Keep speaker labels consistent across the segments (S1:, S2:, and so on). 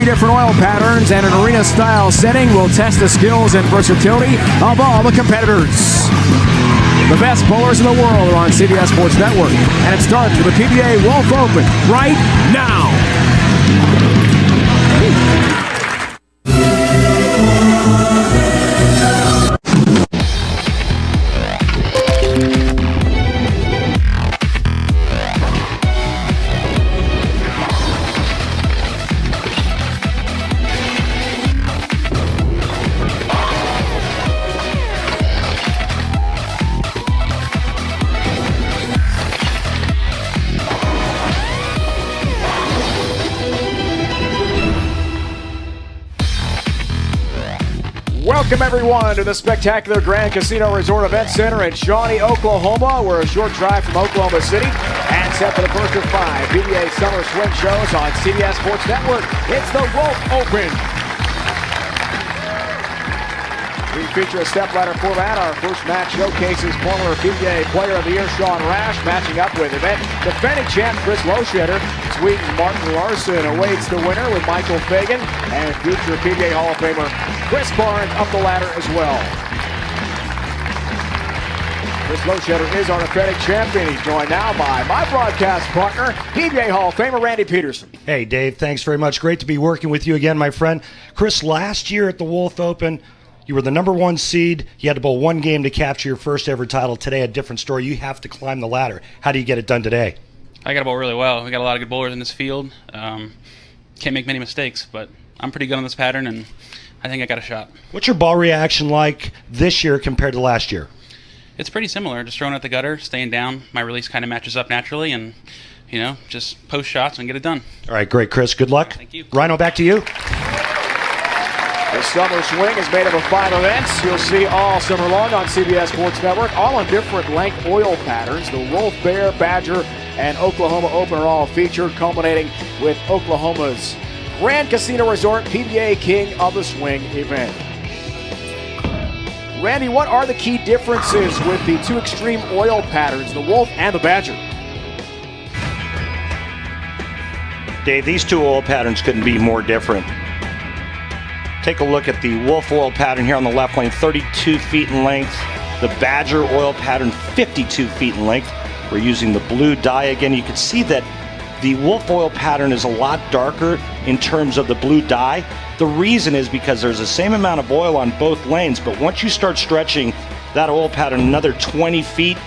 S1: Different oil patterns and an arena-style setting will test the skills and versatility of all the competitors. The best bowlers in the world are on CBS Sports Network, and it starts with the PBA Wolf Open right now. Welcome everyone to the spectacular Grand Casino Resort Event Center in Shawnee, Oklahoma. We're a short drive from Oklahoma City and set for the first of 5 PBA Summer Swing shows on CBS Sports Network. It's the Wolf Open. We feature a stepladder format. Our first match showcases former PBA Player of the Year Sean Rash matching up with event defending champ Chris Loschetter. Sweden's Martin Larsson awaits the winner with Michael Fagan and future PBA Hall of Famer Chris Barnes up the ladder as well. Chris Loschetter is our defending champion. He's joined now by my broadcast partner, PBA Hall of Famer Randy Peterson.
S2: Hey Dave, thanks very much. Great to be working with you again, my friend. Chris, last year at the Wolf Open, you were the #1 seed. You had to bowl one game to capture your first ever title. Today, a different story. You have to climb the ladder. How do you get it done today?
S3: I got to bowl really well. We got a lot of good bowlers in this field. Can't make many mistakes, but I'm pretty good on this pattern, and I think I got a shot.
S2: What's your ball reaction like this year compared to last year?
S3: It's pretty similar. Just throwing at the gutter, staying down. My release kind of matches up naturally, and just post shots and get it done.
S2: All right, great, Chris. Good luck.
S3: Thank you.
S2: Rhino, back to you.
S1: The Summer Swing is made up of 5 events. You'll see all summer long on CBS Sports Network, all on different length oil patterns. The Wolf, Bear, Badger, and Oklahoma Open are all featured, culminating with Oklahoma's Grand Casino Resort PBA King of the Swing event. Randy, what are the key differences with the 2 extreme oil patterns, the Wolf and the Badger?
S2: Dave, these 2 oil patterns couldn't be more different. Take a look at the Wolf oil pattern here on the left lane, 32 feet in length. The Badger oil pattern, 52 feet in length. We're using the blue dye again. You can see that the Wolf oil pattern is a lot darker in terms of the blue dye. The reason is because there's the same amount of oil on both lanes, but once you start stretching that oil pattern another 20 feet,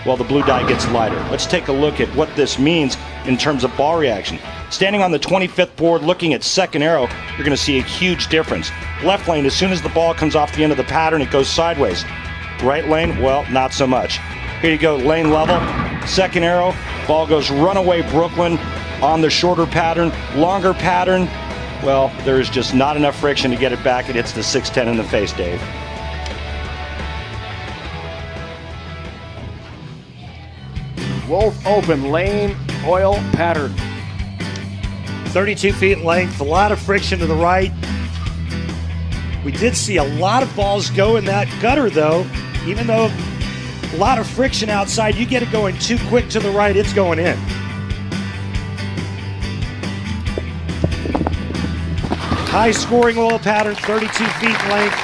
S2: well, the blue dye gets lighter. Let's take a look at what this means in terms of ball reaction. Standing on the 25th board looking at second arrow, you're going to see a huge difference. Left lane, as soon as the ball comes off the end of the pattern, it goes sideways. Right lane, well, not so much. Here you go, lane level, second arrow, ball goes runaway Brooklyn on the shorter pattern. Longer pattern, well, there's just not enough friction to get it back. It hits the 610 in the face, Dave.
S1: Wolf Open lane oil pattern.
S2: 32 feet in length, a lot of friction to the right. We did see a lot of balls go in that gutter, though. Even though a lot of friction outside, you get it going too quick to the right, it's going in. High scoring oil pattern, 32 feet in length.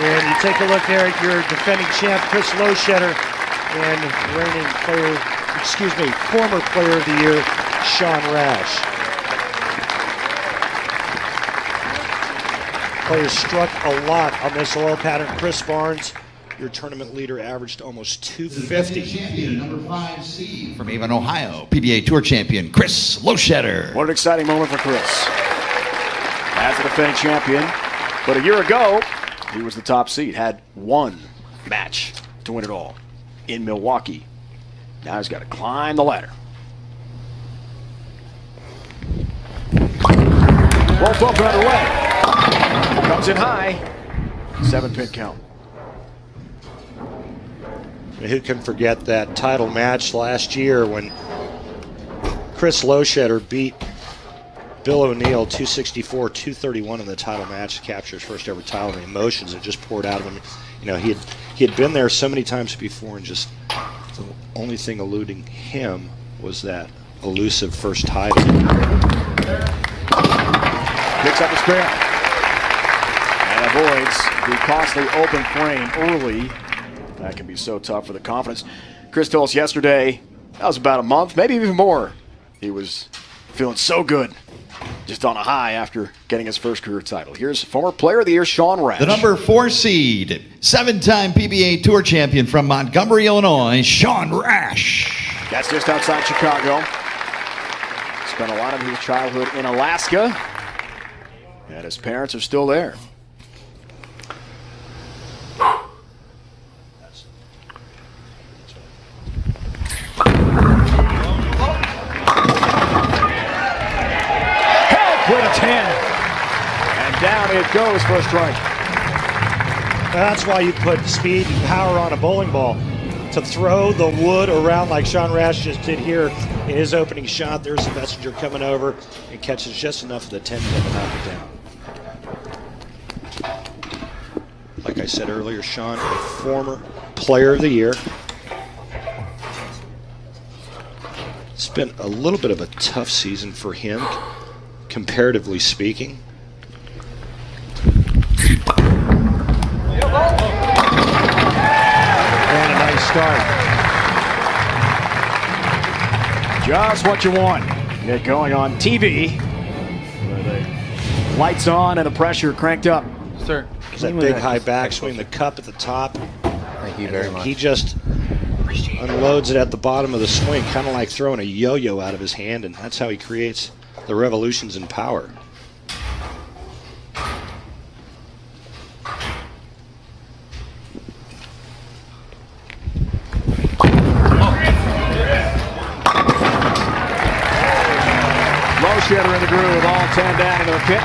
S2: And you take a look there at your defending champ, Chris Loschetter, and former player of the year, Sean Rash. Players struck a lot on this oil pattern. Chris Barnes, your tournament leader, averaged almost 250.
S4: Champion, number 5 seed from Avon, Ohio, PBA Tour champion Chris Loschetter.
S1: What an exciting moment for Chris. As a defending champion, but a year ago, he was the top seed, had 1 match to win it all in Milwaukee. Now he's got to climb the ladder. Wolf Open underway. Comes in high. 7-pin count.
S2: Who can forget that title match last year when Chris Loschetter beat Bill O'Neill 264-231 in the title match to capture his first ever title. The emotions that just poured out of him. You know, he had been there so many times before, and just the only thing eluding him was that elusive first title.
S1: picks up the spare. And avoids the costly open frame early. That can be so tough for the confidence. Chris told us yesterday, that was about a month, maybe even more. He was feeling so good, just on a high after getting his first career title. Here's former Player of the Year, Sean Rash.
S4: The number 4 seed, 7-time PBA Tour champion from Montgomery, Illinois, Sean Rash.
S1: That's just outside Chicago. Spent a lot of his childhood in Alaska, and his parents are still there. With a 10. And down it goes for a strike.
S5: That's why you put speed and power on a bowling ball. To throw the wood around like Sean Rash just did here in his opening shot. There's the messenger coming over and catches just enough of the 10 to knock it down. Like I said earlier, Sean, a former Player of the Year. It's been a little bit of a tough season for him, comparatively speaking.
S1: And a nice start. Just what you want. Get going on TV. Where the lights on and the pressure cranked up.
S3: Sir.
S5: There's that big high backswing, the cup at the top.
S6: Thank you very much.
S5: He just unloads it at the bottom of the swing, kind of like throwing a yo-yo out of his hand, and that's how he creates the revolutions in power.
S1: Low-shitter in the groove, all 10 down into the pit.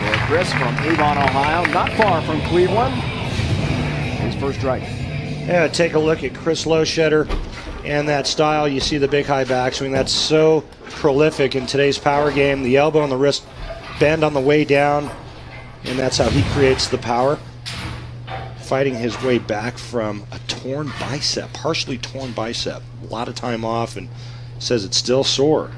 S1: For Chris from Avon, Ohio, not far from Cleveland. His first strike.
S5: Yeah, take a look at Chris Loschetter and that style. You see the big high backswing. That's so prolific in today's power game. The elbow and the wrist bend on the way down, and that's how he creates the power. Fighting his way back from a torn bicep, partially torn bicep. A lot of time off, and says it's still sore.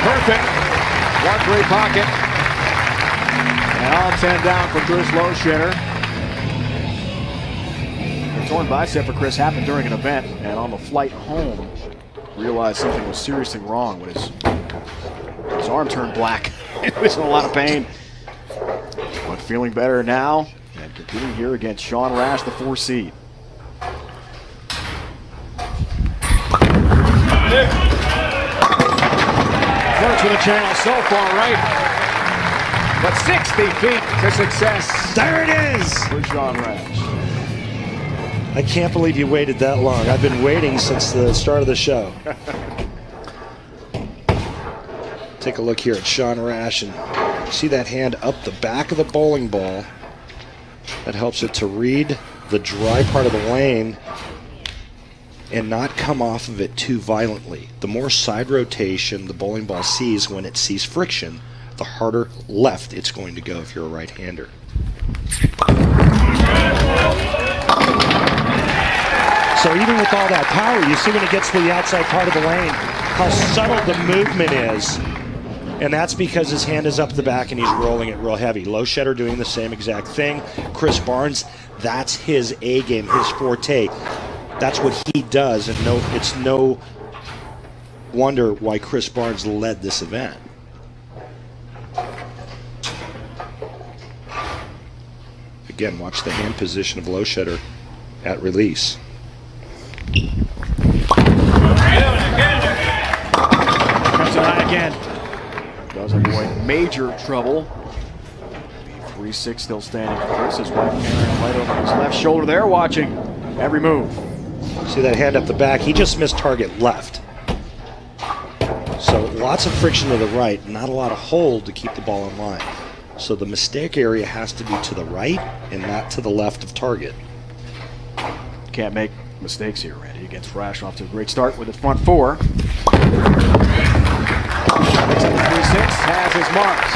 S1: Perfect. 1-3 pocket. And all 10 down for Chris Loschetter. The torn bicep for Chris happened during an event, and on the flight home, realized something was seriously wrong when his arm turned black. He was in a lot of pain. But feeling better now, and competing here against Sean Rash, the 4 seed. Works with a channel so far right, but 60 feet to success.
S5: There it is!
S1: For Sean Rash.
S5: I can't believe you waited that long. I've been waiting since the start of the show. Take a look here at Sean Rash, and see that hand up the back of the bowling ball. That helps it to read the dry part of the lane and not come off of it too violently. The more side rotation the bowling ball sees when it sees friction, the harder left it's going to go if you're a right-hander. So even with all that power, you see when it gets to the outside part of the lane, how subtle the movement is. And that's because his hand is up the back and he's rolling it real heavy. Loschetter doing the same exact thing. Chris Barnes, that's his A game, his forte. That's what he does, and it's no wonder why Chris Barnes led this event. Again, watch the hand position of Loschetter at release.
S1: Comes in high again. Does avoid major trouble. 3-6 still standing for Chris. His wife Karen right over his left shoulder there, watching every move.
S5: See that hand up the back? He just missed target left. So lots of friction to the right, not a lot of hold to keep the ball in line. So the mistake area has to be to the right and not to the left of target.
S1: Can't make mistakes here, Randy. Against Rash, off to a great start with the front 4. 3-6 has his marks.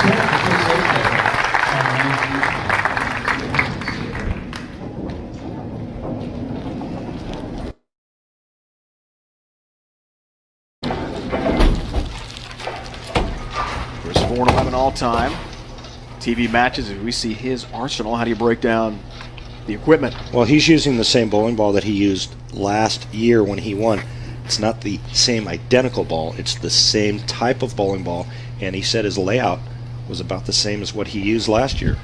S1: 4-11 all-time. TV matches, as we see his arsenal, how do you break down the equipment?
S5: Well, he's using the same bowling ball that he used last year when he won. It's not the same identical ball, it's the same type of bowling ball, and he said his layout was about the same as what he used last year.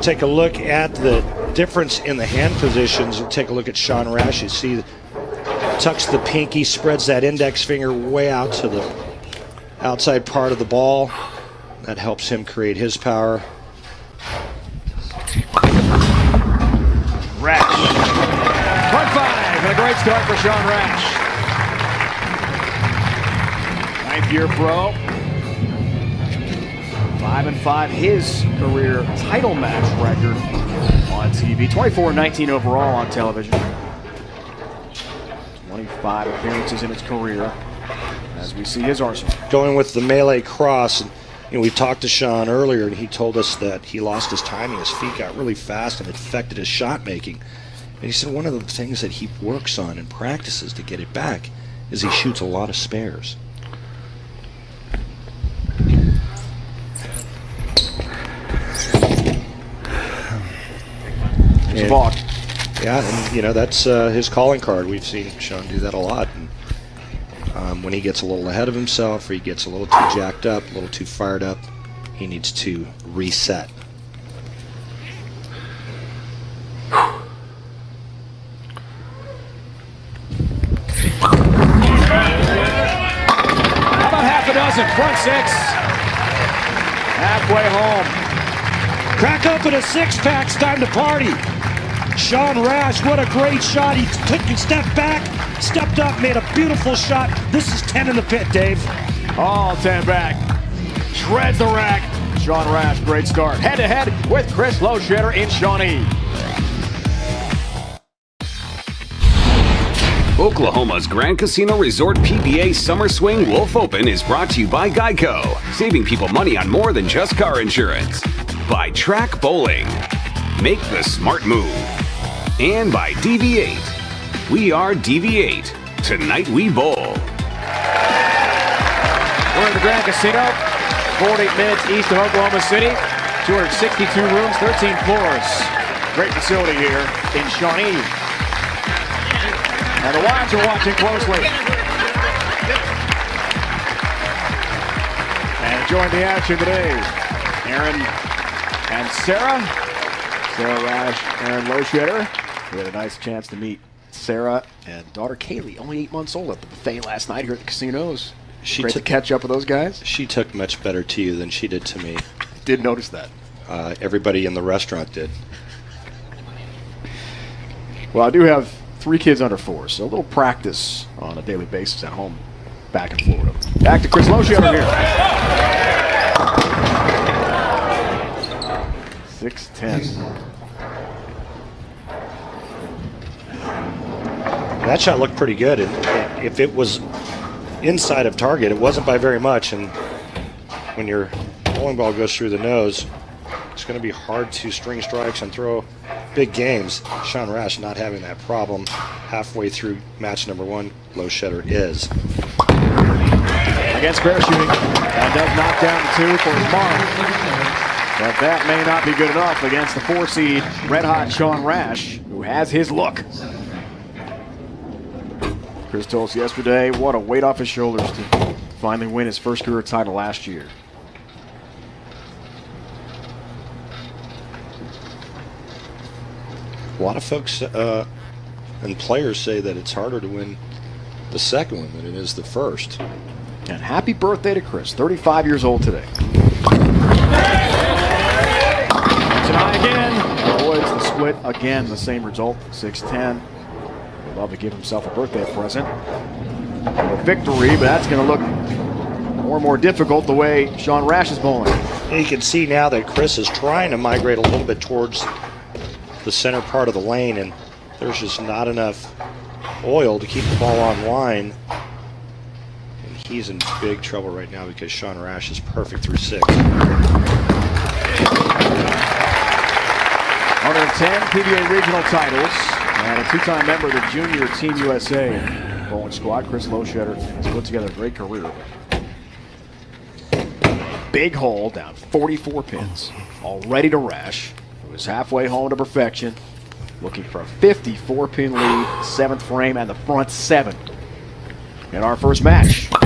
S5: Take a look at the difference in the hand positions. Take a look at Sean Rash. You see, tucks the pinky, spreads that index finger way out to the outside part of the ball. That helps him create his power.
S1: Rash. Front five, and a great start for Sean Rash. Ninth-year pro. 5-5, his career title match record on TV. 24-19 overall on television. 25 appearances in his career, as we see his arsenal.
S5: Going with the melee cross. And, we talked to Sean earlier, and he told us that he lost his timing. His feet got really fast, and it affected his shot making. And he said one of the things that he works on and practices to get it back is he shoots a lot of spares. Yeah, and that's his calling card. We've seen Sean do that a lot. And, when he gets a little ahead of himself, or he gets a little too jacked up, a little too fired up, he needs to reset.
S1: About half a dozen, front six. Halfway home.
S5: Crack open a six-pack, it's time to party. Sean Rash, what a great shot. He took a step back, stepped up, made a beautiful shot. This is 10 in the pit, Dave.
S1: All 10 back. Shreds the rack. Sean Rash, great start. Head-to-head with Chris Lowshatter in Shawnee.
S6: Oklahoma's Grand Casino Resort PBA Summer Swing Wolf Open is brought to you by Geico, saving people money on more than just car insurance. By Track Bowling, make the smart move. And by DV8, we are DV8. Tonight we bowl.
S1: We're in the Grand Casino, 48 minutes east of Oklahoma City. 262 rooms, 13 floors. Great facility here in Shawnee. And the wives are watching closely. And join the action today, Aaron and Sarah. Sarah Rash, Aaron Lowshatter. We had a nice chance to meet Sarah and daughter Kaylee, only 8 months old, at the buffet last night here at the casinos. Great to catch up with those guys.
S5: She took much better to you than she did to me.
S1: Did notice that.
S5: Everybody in the restaurant did.
S1: Well, I do have 3 kids under 4, so a little practice on a daily basis at home back in Florida. Back to Chris Lowshatter here. 6'10".
S5: That shot looked pretty good. And if it was inside of target, it wasn't by very much. And when your bowling ball goes through the nose, it's going to be hard to string strikes and throw big games. Sean Rash not having that problem halfway through match number 1. Lowshatter is.
S1: Against parachuting, and does knock down the 2 for his mark. But that may not be good enough against the 4-seed red-hot Sean Rash, who has his look. Chris told us yesterday what a weight off his shoulders to finally win his first career title last year.
S5: A lot of folks and players say that it's harder to win the second one than it is the first.
S1: And happy birthday to Chris, 35 years old today. Tonight again, avoids the split again, the same result, 6-10. Would love to give himself a birthday present. A victory, but that's going to look more and more difficult the way Sean Rash is bowling.
S5: You can see now that Chris is trying to migrate a little bit towards the center part of the lane, and there's just not enough oil to keep the ball on line. And he's in big trouble right now because Sean Rash is perfect through 6.
S1: 110 PBA regional titles, And a two-time member of the Junior Team USA bowling squad, Chris Loschetter, has put together a great career. Big hole down 44 pins, all ready to rash. It was halfway home to perfection, looking for a 54-pin lead, 7th frame, and the front 7 in our first match. Which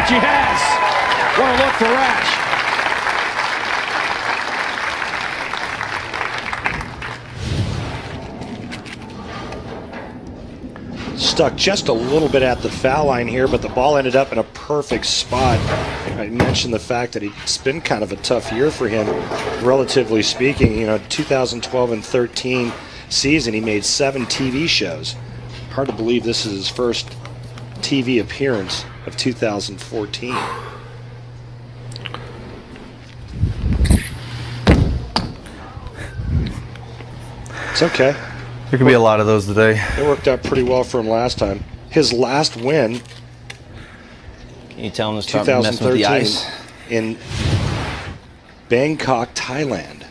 S1: he has. What a look for Rash.
S5: Stuck just a little bit at the foul line here, but the ball ended up in a perfect spot. I mentioned the fact that it's been kind of a tough year for him, relatively speaking. 2012 and 13 season, he made 7 TV shows. Hard to believe this is his first TV appearance of 2014. It's okay.
S7: There could be a lot of those today.
S5: It worked out pretty well for him last time. His last win,
S7: Can you tell him to stop messing with the
S5: 2013,
S7: ice?
S5: in Bangkok, Thailand.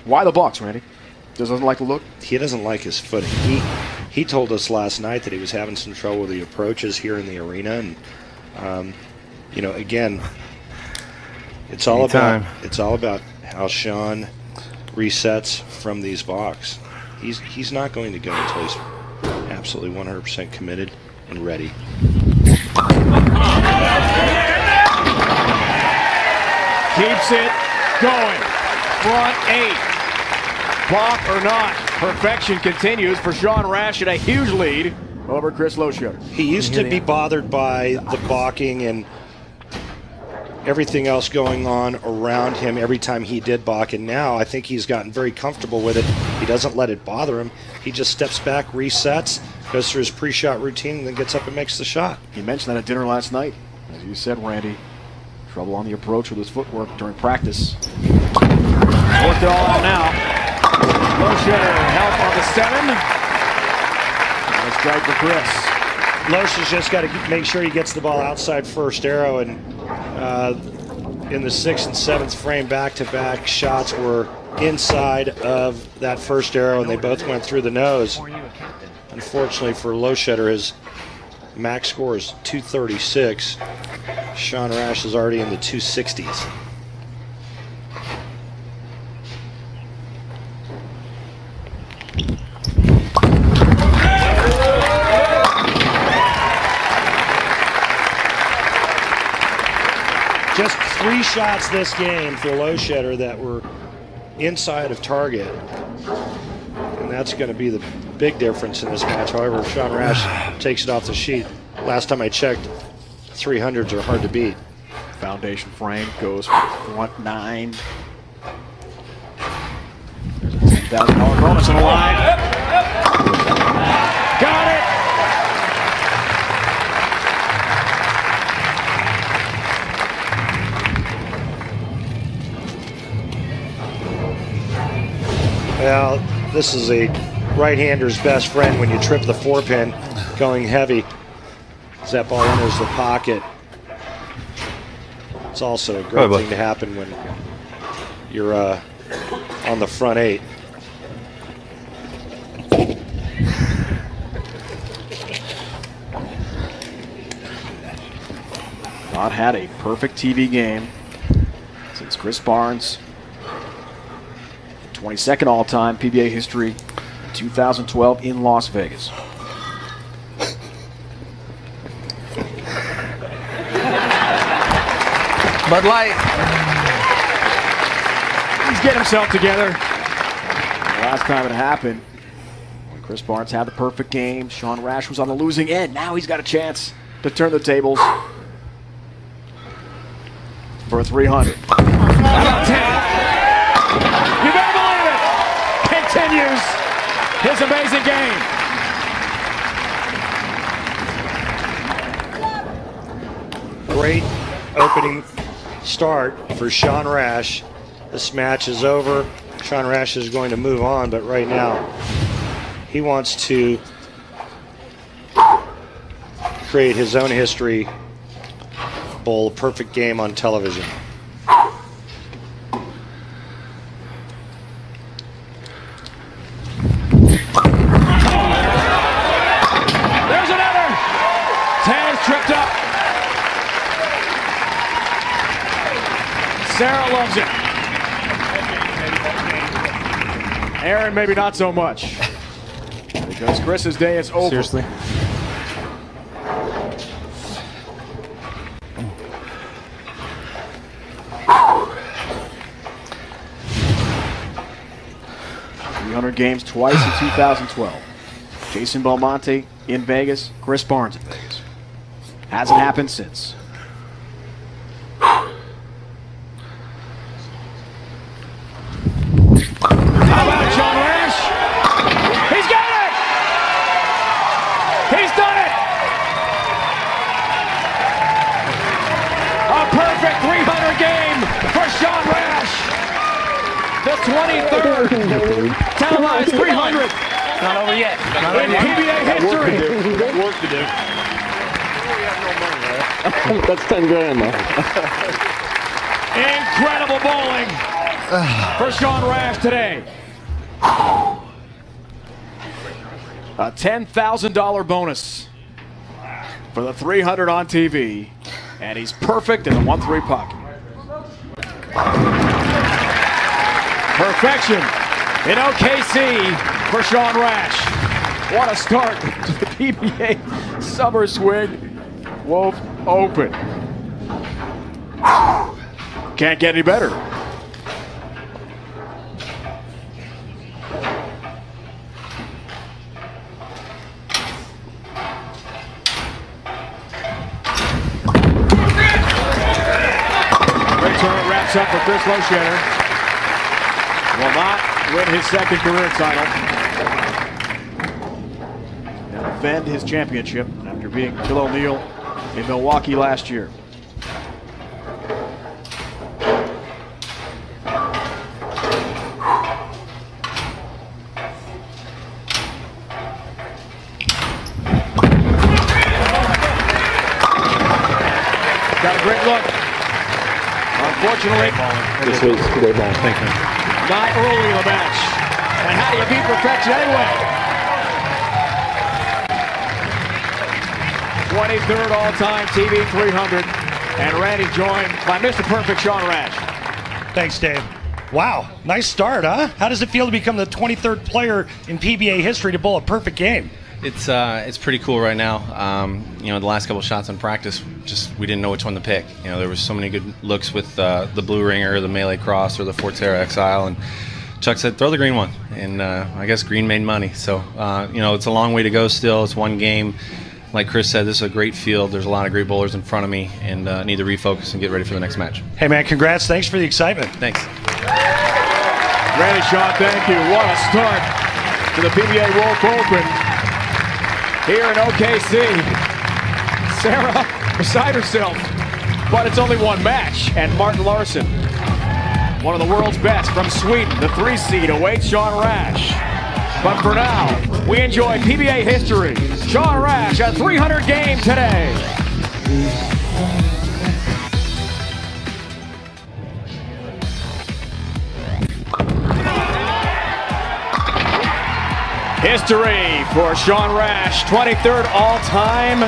S1: Why the Bucks, Randy? Doesn't like the look?
S5: He doesn't like his footing. He told us last night that he was having some trouble with the approaches here in the arena, and again, it's all about how Sean resets from these balks. He's not going to go until he's absolutely 100% committed and ready.
S1: Keeps it going. Front 8. Balk or not, perfection continues for Sean Rash at a huge lead over Chris Loschetter.
S5: He used to be bothered by the balking and everything else going on around him every time he did balk, and now I think he's gotten very comfortable with it. He doesn't let it bother him. He just steps back, resets, goes through his pre-shot routine, and then gets up and makes the shot.
S1: You mentioned that at dinner last night. As you said, Randy, trouble on the approach with his footwork during practice. Worked it all out now. Loschetter help on the 7. And a strike for Chris.
S5: Loesch has just got to make sure he gets the ball outside first arrow, and in the 6th and 7th frame, back-to-back shots were inside of that first arrow, and they both went through the nose. Unfortunately for Loschetter, his max score is 236. Sean Rash is already in the 260s. Just 3 shots this game for Loschetter that were inside of target. And that's going to be the big difference in this match. However, if Sean Rash takes it off the sheet, last time I checked, 300s are hard to beat.
S1: Foundation frame goes for front 9. There's a $10,000 bonus on the line. Got it!
S5: Well, this is a right-hander's best friend when you trip the 4-pin going heavy. As that ball enters the pocket. It's also a great thing to happen when you're on the front 8.
S1: Not had a perfect TV game since Chris Barnes. 22nd all-time PBA history, 2012 in Las Vegas.
S7: Bud Light.
S1: He's getting himself together. The last time it happened, when Chris Barnes had the perfect game, Sean Rash was on the losing end. Now he's got a chance to turn the tables for 300. How about 10? You better believe it! Continues his amazing game.
S5: Great opening start for Sean Rash. This match is over. Sean Rash is going to move on, but right now he wants to create his own history, bowl a perfect game on television.
S1: Sarah loves it. Aaron, maybe not so much. Because Chris's day is over.
S8: Seriously?
S1: Games twice in 2012. Jason Belmonte in Vegas, Chris Barnes in Vegas. Hasn't happened since. How about John Rash? He's got it! He's done it! A perfect 300 game for Sean Rash. The 23rd televised 300.
S7: Not over yet. Not
S1: in PBA history.
S8: Got work to do. That's 10 grand though.
S1: Incredible bowling for Sean Rash today. A $10,000 bonus for the 300 on TV. And he's perfect in the 1-3 pocket. Perfection in OKC for Sean Rash. What a start to the PBA Summer Swing Wolf Open. Can't get any better. Great tournament wraps up for Chris Loschetter. Will not win his second career title and defend his championship after beating Bill O'Neill in Milwaukee last year. Got a great look. Unfortunately,
S8: This was great ball. Thank you.
S1: not early in the match. And how do you beat perfection anyway? 23rd all-time TV 300. And Randy joined by Mr. Perfect Sean Rash.
S5: Thanks, Dave. Wow, nice start, huh? How does it feel to become the 23rd player in PBA history to bowl a perfect game?
S7: It's pretty cool right now. You know, the last couple shots in practice, we didn't know which one to pick. You know, there was so many good looks with the Blue Ringer, the Melee Cross, or the Forterra Exile, and Chuck said, throw the green one. And I guess green made money. So, you know, it's a long way to go still. It's one game. Like Chris said, this is a great field. There's a lot of great bowlers in front of me, and need to refocus and get ready for the next match.
S5: Hey, man, congrats. Thanks for the excitement.
S7: Thanks.
S1: Randy, Sean, thank you. What a start to the PBA Wolf Open here in OKC. Sarah beside herself, but it's only one match. And Martin Larsson, one of the world's best from Sweden, the 3 seed, awaits Sean Rash. But for now, we enjoy PBA history. Sean Rash, a 300 game today. History for Sean Rash, 23rd all-time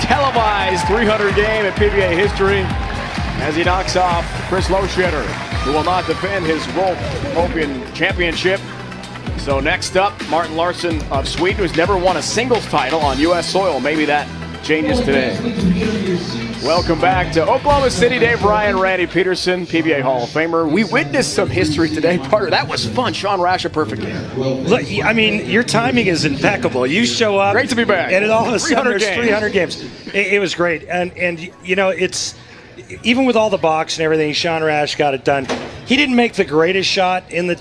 S1: televised 300 game at PBA history as he knocks off Chris Loschetter, who will not defend his Wolf Open championship. So next up, Martin Larsson of Sweden, who's never won a singles title on U.S. soil. Maybe that changes today. Welcome back to Oklahoma City. Dave Ryan, Randy Peterson, PBA Hall of Famer. We witnessed some history today, Parker. That was fun. Sean Rash, a perfect game.
S5: Look, I mean, your timing is impeccable. You show up.
S1: Great to be back.
S5: And it all of a sudden there's 300
S1: games.
S5: It was great. And you know, it's even with all the box and everything, Sean Rash got it done. He didn't make the greatest shot in the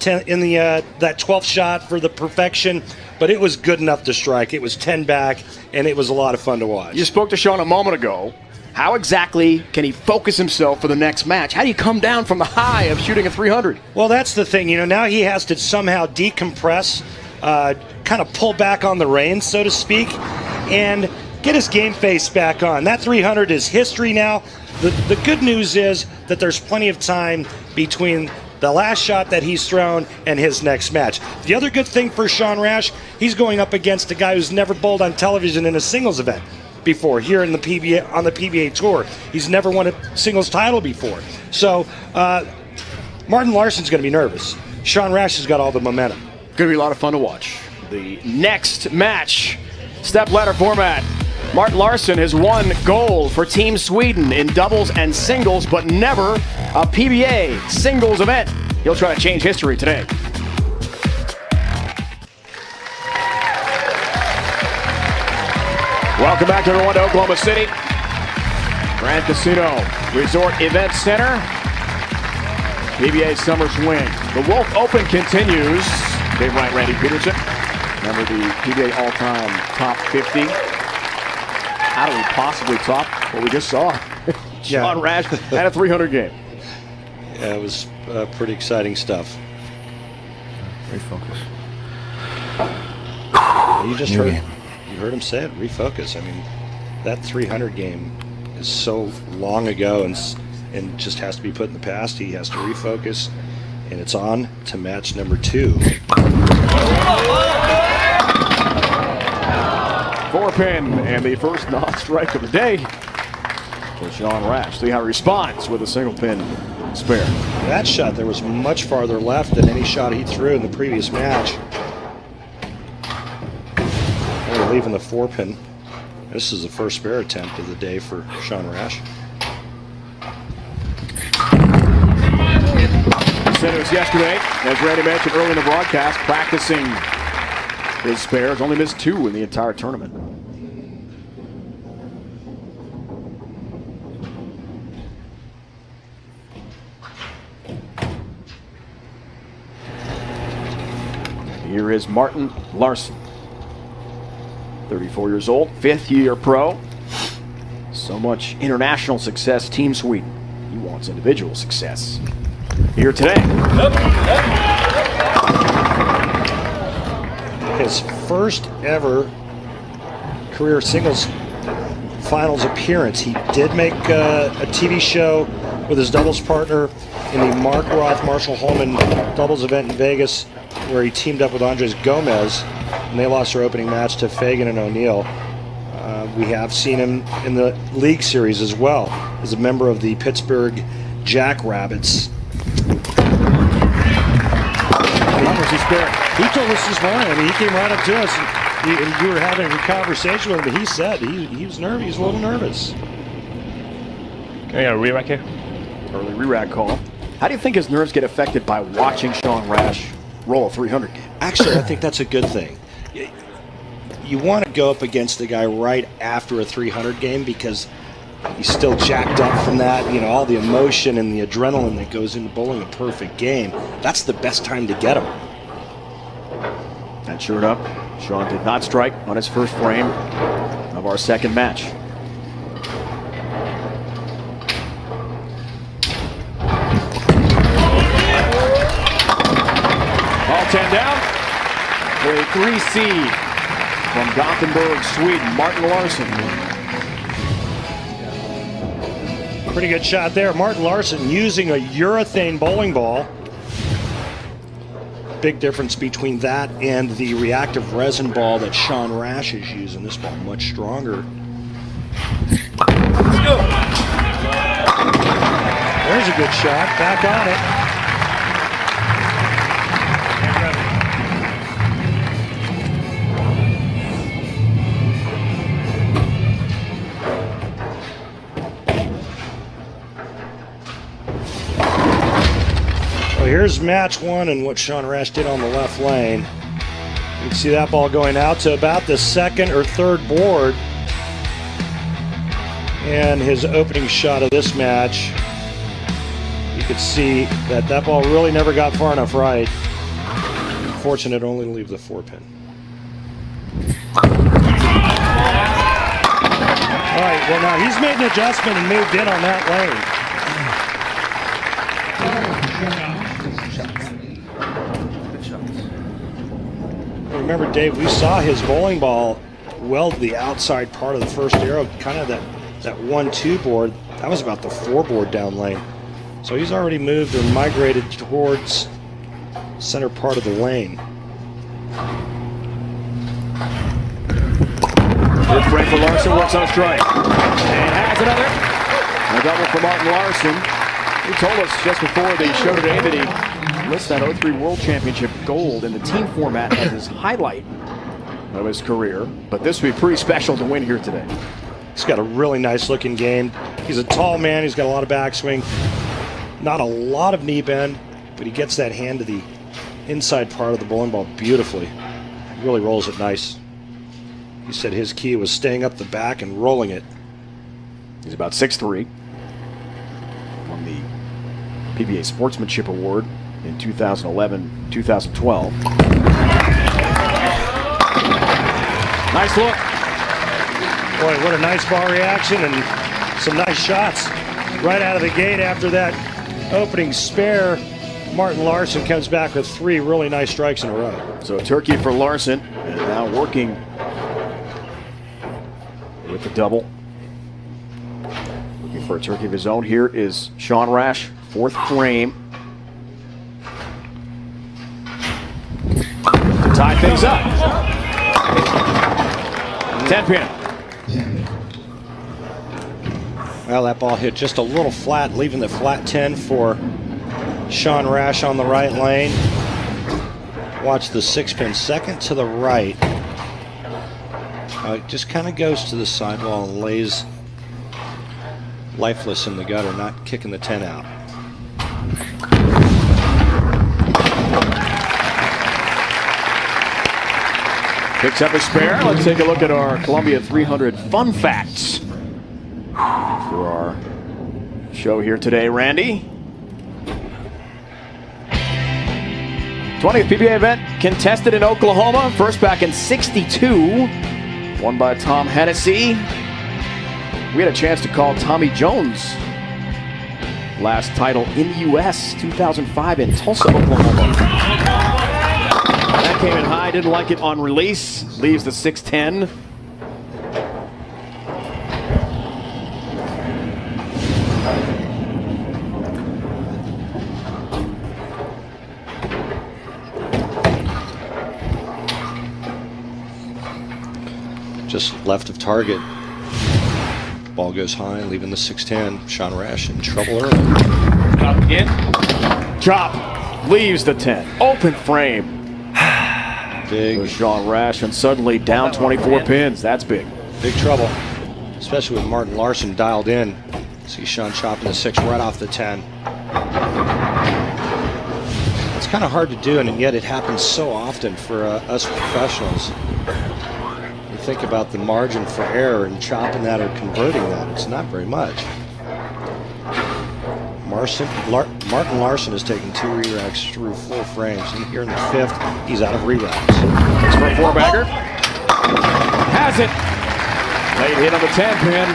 S5: that 12th shot for the perfection, but it was good enough to strike. It was 10 back, and it was a lot of fun to watch.
S1: You spoke to Sean a moment ago. How exactly can he focus himself for the next match? How do you come down from the high of shooting a 300?
S5: Well, that's the thing. You know, now he has to somehow decompress, kind of pull back on the reins, so to speak, and get his game face back on. That 300 is history now. The good news is that there's plenty of time between the last shot that he's thrown and his next match. The other good thing for Sean Rash, he's going up against a guy who's never bowled on television in a singles event. before here in the PBA on the PBA Tour. He's never won a singles title before. So Martin Larson's going to be nervous. Sean Rash has got all the momentum.
S1: Going to be a lot of fun to watch. The next match, stepladder format. Martin Larsson has won gold for Team Sweden in doubles and singles, but never a PBA singles event. He'll try to change history today. Welcome back, everyone, to Oklahoma City. Grand Casino Resort Event Center. PBA Summer Swing. The Wolf Open continues. Dave Wright, Randy Peterson. Remember the PBA all-time top 50. How do we possibly top what we just saw? Sean Rash had a 300 game.
S5: Yeah, it was pretty exciting stuff.
S9: Refocus.
S5: You just heard him say it, refocus. I mean, that 300 game is so long ago and just has to be put in the past. He has to refocus, and it's on to match number 2.
S1: 4-pin and the first non-strike of the day for Sean Rash. See how he responds with a single pin spare.
S5: That shot there was much farther left than any shot he threw in the previous match. Only leaving the 4-pin. This is the first spare attempt of the day for Sean Rash.
S1: Said it was yesterday, as Randy mentioned early in the broadcast, practicing his spares. Only missed 2 in the entire tournament. Here is Martin Larsson. 34 years old, 5th year pro. So much international success, Team Sweden. He wants individual success. Here today.
S5: His first ever career singles finals appearance. He did make a TV show with his doubles partner in the Mark Roth Marshall Holman doubles event in Vegas, where he teamed up with Andres Gomez, and they lost their opening match to Fagan and O'Neill. We have seen him in the League Series as well, as a member of the Pittsburgh Jackrabbits. He told us this morning, I mean, he came right up to us, and you were having a conversation with him, but he said he was nervous, he was a little nervous.
S8: Can I get a re-rack here?
S1: Early re-rack call. How do you think his nerves get affected by watching Sean Rash roll a 300 game?
S5: Actually, I think that's a good thing. You want to go up against the guy right after a 300 game because he's still jacked up from that, you know, all the emotion and the adrenaline that goes into bowling a perfect game. That's the best time to get him.
S1: And sure enough, Sean did not strike on his first frame of our second match. All 10 down. For a 3 seed from Gothenburg, Sweden, Martin Larsson.
S5: Pretty good shot there. Martin Larsson using a urethane bowling ball. Big difference between that and the reactive resin ball that Sean Rash is using. This ball much stronger. There's a good shot. Back on it. Here's match 1 and what Sean Rash did on the left lane. You can see that ball going out to about the 2nd or 3rd board. And his opening shot of this match, you could see that that ball really never got far enough right. Fortunate only to leave the 4-pin. All right, well now he's made an adjustment and moved in on that lane. Remember, Dave, we saw his bowling ball weld the outside part of the first arrow, kind of that 1-2 board. That was about the 4 board down lane. So he's already moved and migrated towards center part of the lane.
S1: Good frame for Larson, works on a strike. And has another. A double for Martin Larson. He told us just before the show today that he lists that 03 World Championship gold in the team format as his highlight of his career. But this would be pretty special to win here today.
S5: He's got a really nice looking game. He's a tall man. He's got a lot of backswing. Not a lot of knee bend, but he gets that hand to the inside part of the bowling ball beautifully. He really rolls it nice. He said his key was staying up the back and rolling it.
S1: He's about 6'3". Won the PBA Sportsmanship Award in 2011-2012. Nice look.
S5: Boy, what a nice ball reaction and some nice shots right out of the gate after that opening spare. Martin Larson comes back with 3 really nice strikes in a row.
S1: So turkey for Larson, and now working with the double. Looking for a turkey of his own. Here is Sean Rash, 4th frame. To tie things up. 10 pin.
S5: Well, that ball hit just a little flat, leaving the flat 10 for Sean Rash on the right lane. Watch the 6-pin, second to the right. It just kind of goes to the sidewall and lays lifeless in the gutter, not kicking the 10 out.
S1: Picks up a spare. Let's take a look at our Columbia 300 fun facts for our show here today, Randy. 20th PBA event contested in Oklahoma, first back in '62, won by Tom Hennessy. We had a chance to call Tommy Jones' last title in the U.S. 2005 in Tulsa, Oklahoma. That came in high, didn't like it on release, leaves the 610.
S5: Just left of target. Ball goes high, leaving the 610. Sean Rash in trouble early.
S3: Chop again.
S1: Chop leaves the 10. Open frame.
S5: Big.
S1: For Sean Rash, and suddenly down 24 pins. That's big.
S5: Big trouble, especially with Martin Larson dialed in. See Sean chopping the 6 right off the 10. It's kind of hard to do, and yet it happens so often for us professionals. Think about the margin for error in chopping that or converting that. It's not very much. Martin Larson has taken 2 re-racks through full frames, and here in the 5th, he's out of re-racks.
S1: It's for a 4-bagger. Has it. Late hit on the 10 pin.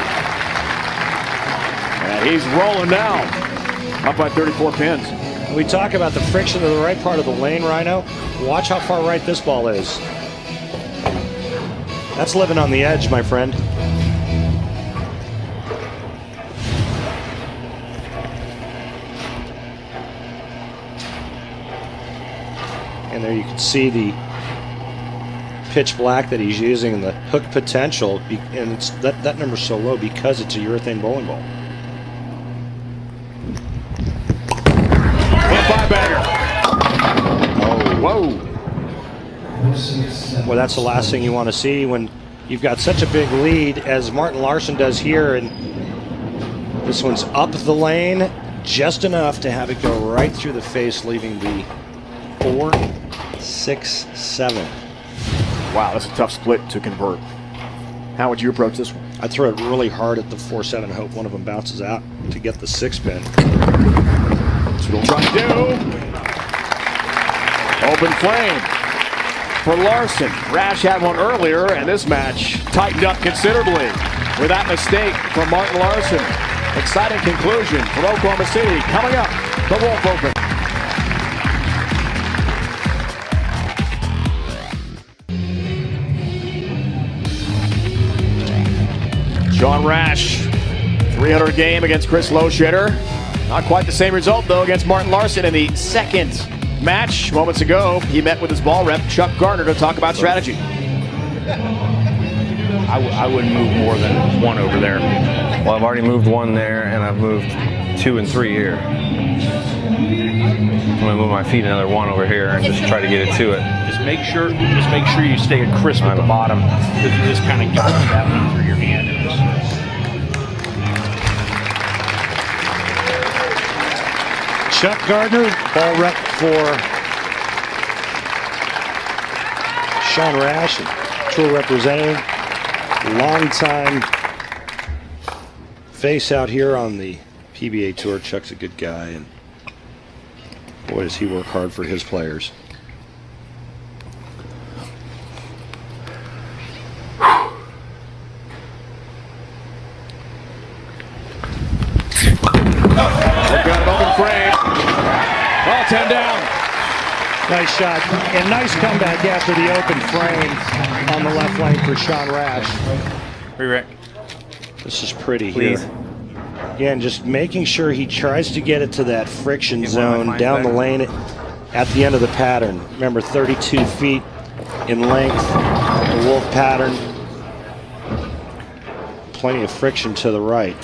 S1: And he's rolling down. Up by 34 pins.
S5: When we talk about the friction of the right part of the lane, Rhino, watch how far right this ball is. That's living on the edge, my friend. And there you can see the pitch black that he's using and the hook potential, and it's that number's so low because it's a urethane bowling ball.
S1: And 5-bagger. Oh, whoa.
S5: Well, that's the last thing you want to see when you've got such a big lead as Martin Larson does here, and this one's up the lane just enough to have it go right through the face, leaving the 4, 6, 7.
S1: Wow, that's a tough split to convert. How would you approach this one?
S5: I'd throw it really hard at the 4, 7, hope one of them bounces out to get the 6-pin.
S1: That's what we'll try to do. Open flame for Larson. Rash had one earlier, and this match tightened up considerably with that mistake from Martin Larson. Exciting conclusion from Oklahoma City. Coming up, the Wolf Open. Sean Rash, 300 game against Chris Loschetter. Not quite the same result, though, against Martin Larson in the second match. Moments ago, he met with his ball rep, Chuck Gardner, to talk about strategy.
S8: I wouldn't move more than one over there.
S9: Well, I've already moved one there, and I've moved 2 and 3 here. I'm gonna move my feet another one over here and just try to get it to it.
S8: Just make sure you stay crisp at the bottom, because you just kind of get that one through your hand. And just...
S5: Chuck Gardner, ball rep for Sean Rash, tour representative. Long-time face out here on the PBA Tour. Chuck's a good guy, and boy, does he work hard for his players.
S1: Got an open frame. Oh, 10 down.
S5: Nice shot and nice comeback after the open frame on the left lane for Sean Rash.
S8: Rick.
S5: This is pretty here. Again, just making sure he tries to get it to that friction zone down the lane at the end of the pattern. Remember, 32 feet in length, the Wolf pattern. Plenty of friction to the right.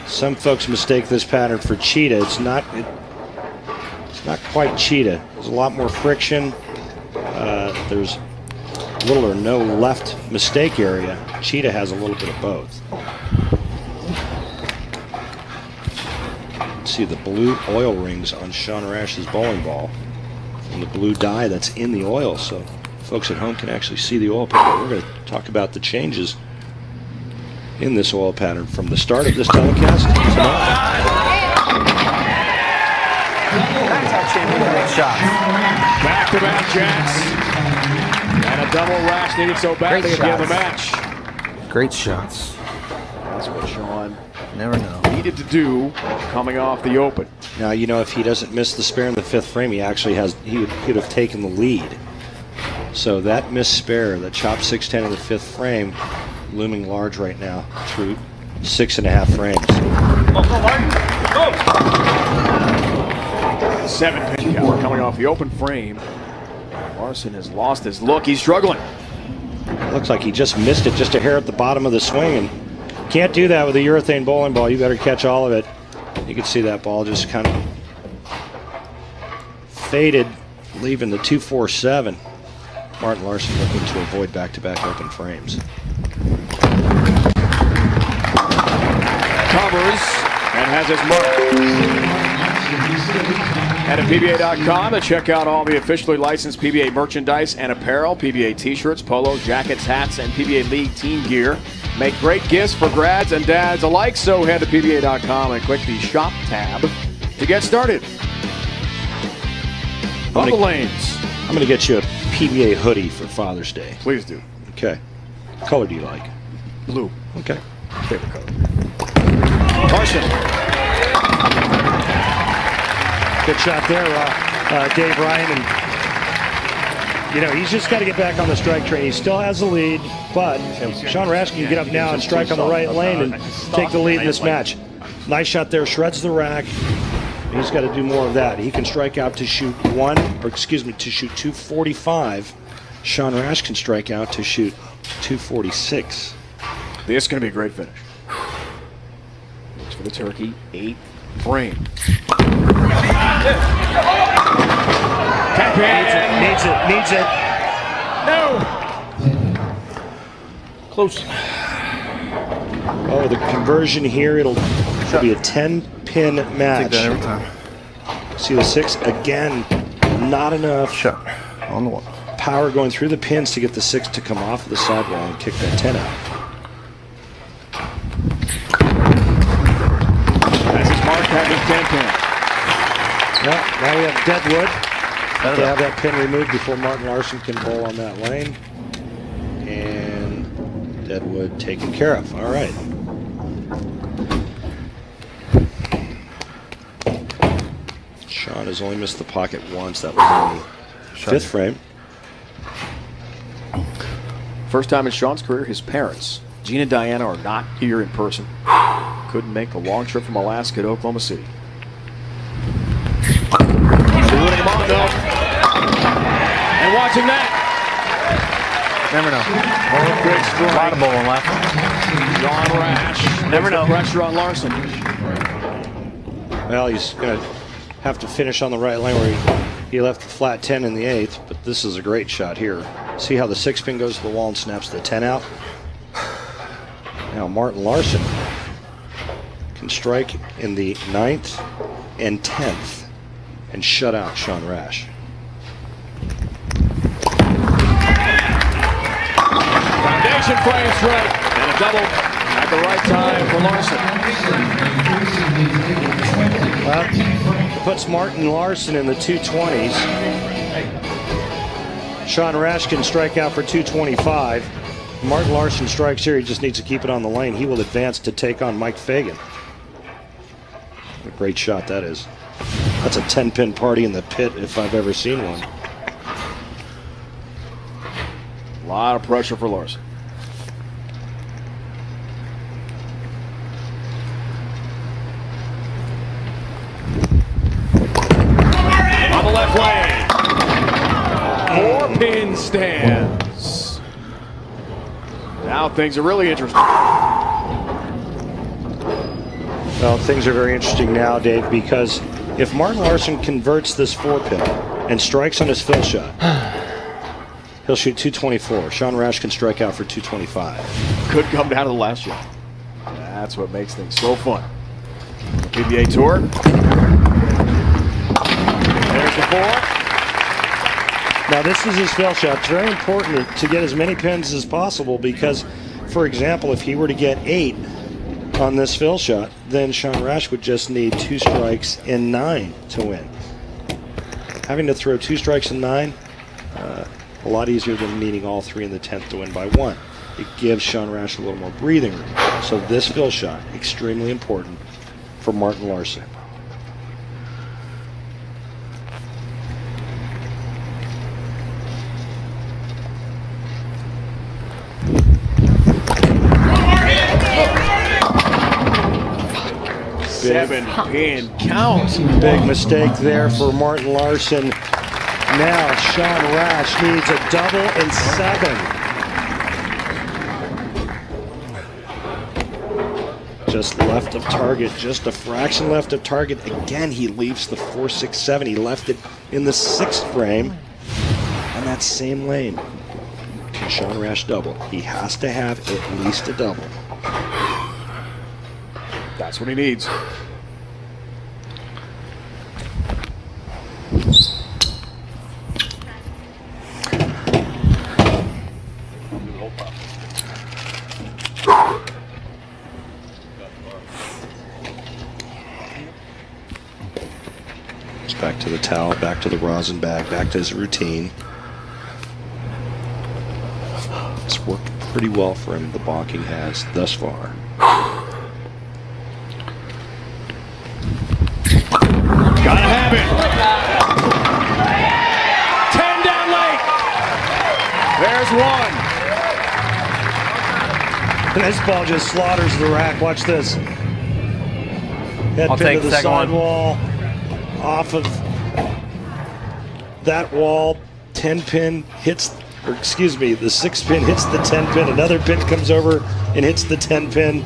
S5: Some folks mistake this pattern for cheetah. It's not quite cheetah. There's a lot more friction. There's little or no left mistake area. Cheetah has a little bit of both. See the blue oil rings on Sean Rash's bowling ball and the blue dye that's in the oil, so folks at home can actually see the oil pattern. We're going to talk about the changes in this oil pattern from the start of this telecast to now.
S1: Back-to-back jacks. And a double Rash needed so badly at the end of the match.
S9: Great shots.
S1: That's what Sean
S9: Never know.
S1: needed to do coming off the open.
S5: Now, you know, if he doesn't miss the spare in the 5th frame, he actually he'd have taken the lead. So that missed spare, that chopped 610 in the 5th frame, looming large right now through 6.5 frames.
S1: 7 pin count coming off the open frame. Larson has lost his look. He's struggling.
S5: Looks like he just missed it just a hair at the bottom of the swing, and can't do that with a urethane bowling ball. You better catch all of it. You can see that ball just kind of faded, leaving the 247. Martin Larson looking to avoid back-to-back open frames.
S1: Covers and has his mark. And at PBA.com to check out all the officially licensed PBA merchandise and apparel, PBA t-shirts, polos, jackets, hats, and PBA League team gear. Make great gifts for grads and dads alike, so head to PBA.com and click the Shop tab to get started. On the lanes.
S5: I'm going to get you a PBA hoodie for Father's Day.
S1: Please do.
S5: Okay. What color do you like?
S1: Blue.
S5: Okay.
S1: Favorite color. Larson.
S5: Good shot there, Dave Ryan. And, you know, he's just got to get back on the strike train. He still has the lead, but Sean Rash can get up now and strike on the right lane and take the lead in this match. Nice shot there, shreds the rack. He's got to do more of that. He can strike out to shoot 245. Sean Rash can strike out to shoot 246.
S1: This is going to be a great finish. Looks for the turkey, 8th frame.
S5: Needs it.
S1: No!
S9: Close.
S5: Oh, the conversion here, it'll be a 10-pin match.
S9: Take that every time.
S5: See the 6 again, not enough.
S9: Shot on the wall.
S5: Power going through the pins to get the 6 to come off of the sidewall and kick that 10 out.
S1: As his mark has his 10 pin.
S5: Well, now we have Deadwood. To have that pin removed before Martin Larson can bowl on that lane. And Deadwood taken care of. All right. Sean has only missed the pocket once. That was in the 5th frame.
S1: First time in Sean's career, his parents, Gene and Diana, are not here in person. Couldn't make the long trip from Alaska to Oklahoma City. He's rooting him on, though. And watching that.
S9: Never know.
S1: Big strike.
S9: A lot of bowling left.
S1: Sean Rash.
S9: Never know.
S1: Pressure on Larson.
S5: Well, he's going to have to finish on the right line where he left the flat 10 in the 8th, but this is a great shot here. See how the 6-pin goes to the wall and snaps the 10 out? Now Martin Larson can strike in the 9th and 10th and shut out Sean Rash.
S1: Foundation frame strike and a double at the right time for Larson.
S5: Well, it puts Martin Larson in the 220s. Sean Rash can strike out for 225. Martin Larson strikes here. He just needs to keep it on the lane. He will advance to take on Mike Fagan. What a great shot that is. That's a 10-pin party in the pit if I've ever seen one.
S1: A lot of pressure for Larson. On the left lane. 4-pin stands. Now things are really interesting.
S5: Well, things are very interesting now, Dave, because if Martin Larson converts this 4-pin and strikes on his fill shot, he'll shoot 224. Sean Rash can strike out for 225.
S1: Could come down to the last shot. That's what makes things so fun. The PBA Tour. There's the 4.
S5: Now this is his fill shot. It's very important to get as many pins as possible because, for example, if he were to get 8 on this fill shot, then Sean Rash would just need 2 strikes in 9 to win. Having to throw 2 strikes in 9, a lot easier than needing all 3 in the 10th to win by 1. It gives Sean Rash a little more breathing room. So this fill shot, extremely important for Martin Larson.
S1: Big 7-pin count.
S5: Big mistake there for Martin Larson. Now Sean Rash needs a double and 7. Just left of target, just a fraction left of target. Again, he leaves the 4-6-7. He left it in the 6th frame on that same lane. Can Sean Rash double? He has to have at least a double.
S1: That's what he needs.
S5: Back to the towel, back to the rosin bag, back to his routine. It's worked pretty well for him, the bonking has thus far.
S1: Gotta have it. 10 down late. There's 1.
S5: And this ball just slaughters the rack. Watch this. Head
S9: I'll
S5: pin
S9: take
S5: to the
S9: the second
S5: side
S9: one.
S5: wall. Off of that wall, 10-pin hits, or excuse me, the 6-pin hits the 10-pin. Another pin comes over and hits the 10-pin.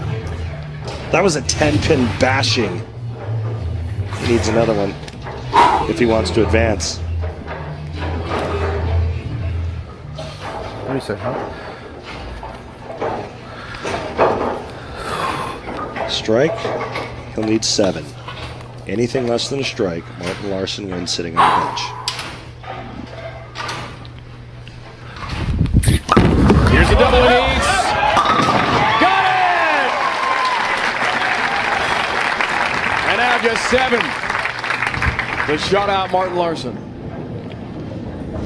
S5: That was a 10-pin bashing. He needs another one if he wants to advance.
S9: What do you say, huh?
S5: Strike, he'll need 7. Anything less than a strike, Martin Larson wins sitting on the bench.
S1: Here's the double he needs. Got it! And now just 7 to shut out Martin Larson.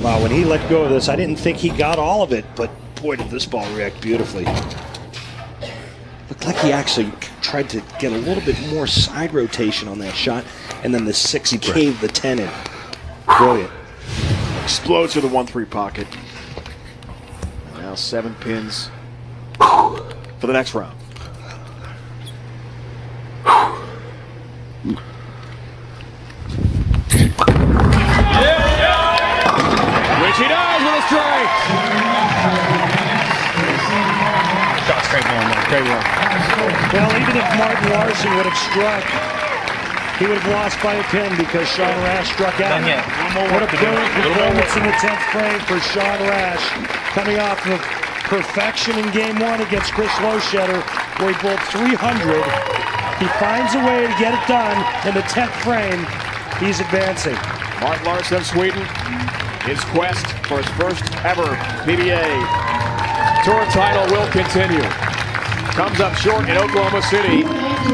S5: Wow, when he let go of this, I didn't think he got all of it, but boy, did this ball react beautifully. Looked like he actually tried to get a little bit more side rotation on that shot, and then the 6 caved the 10 in. Brilliant.
S1: Explodes to the 1-3 pocket. Now 7 pins for the next round. Which he does with a strike.
S8: Great one.
S5: Well, even if Martin Larson would have struck, he would have lost by a pin because Sean Rash struck out. What a brilliant performance in the 10th frame for Sean Rash, coming off of perfection in game 1 against Chris Loschetter, where he bowled 300. He finds a way to get it done in the 10th frame. He's advancing.
S1: Martin Larson of Sweden, his quest for his first ever PBA Tour title will continue. Comes up short in Oklahoma City,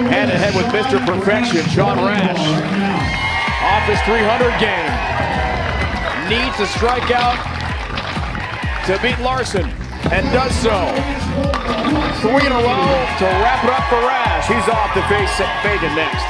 S1: hand to head with Mr. Perfection, Sean Rash. Off his 300 game. Needs a strikeout to beat Larson, and does so. 3 in a row to wrap it up for Rash. He's off to face Fagan next.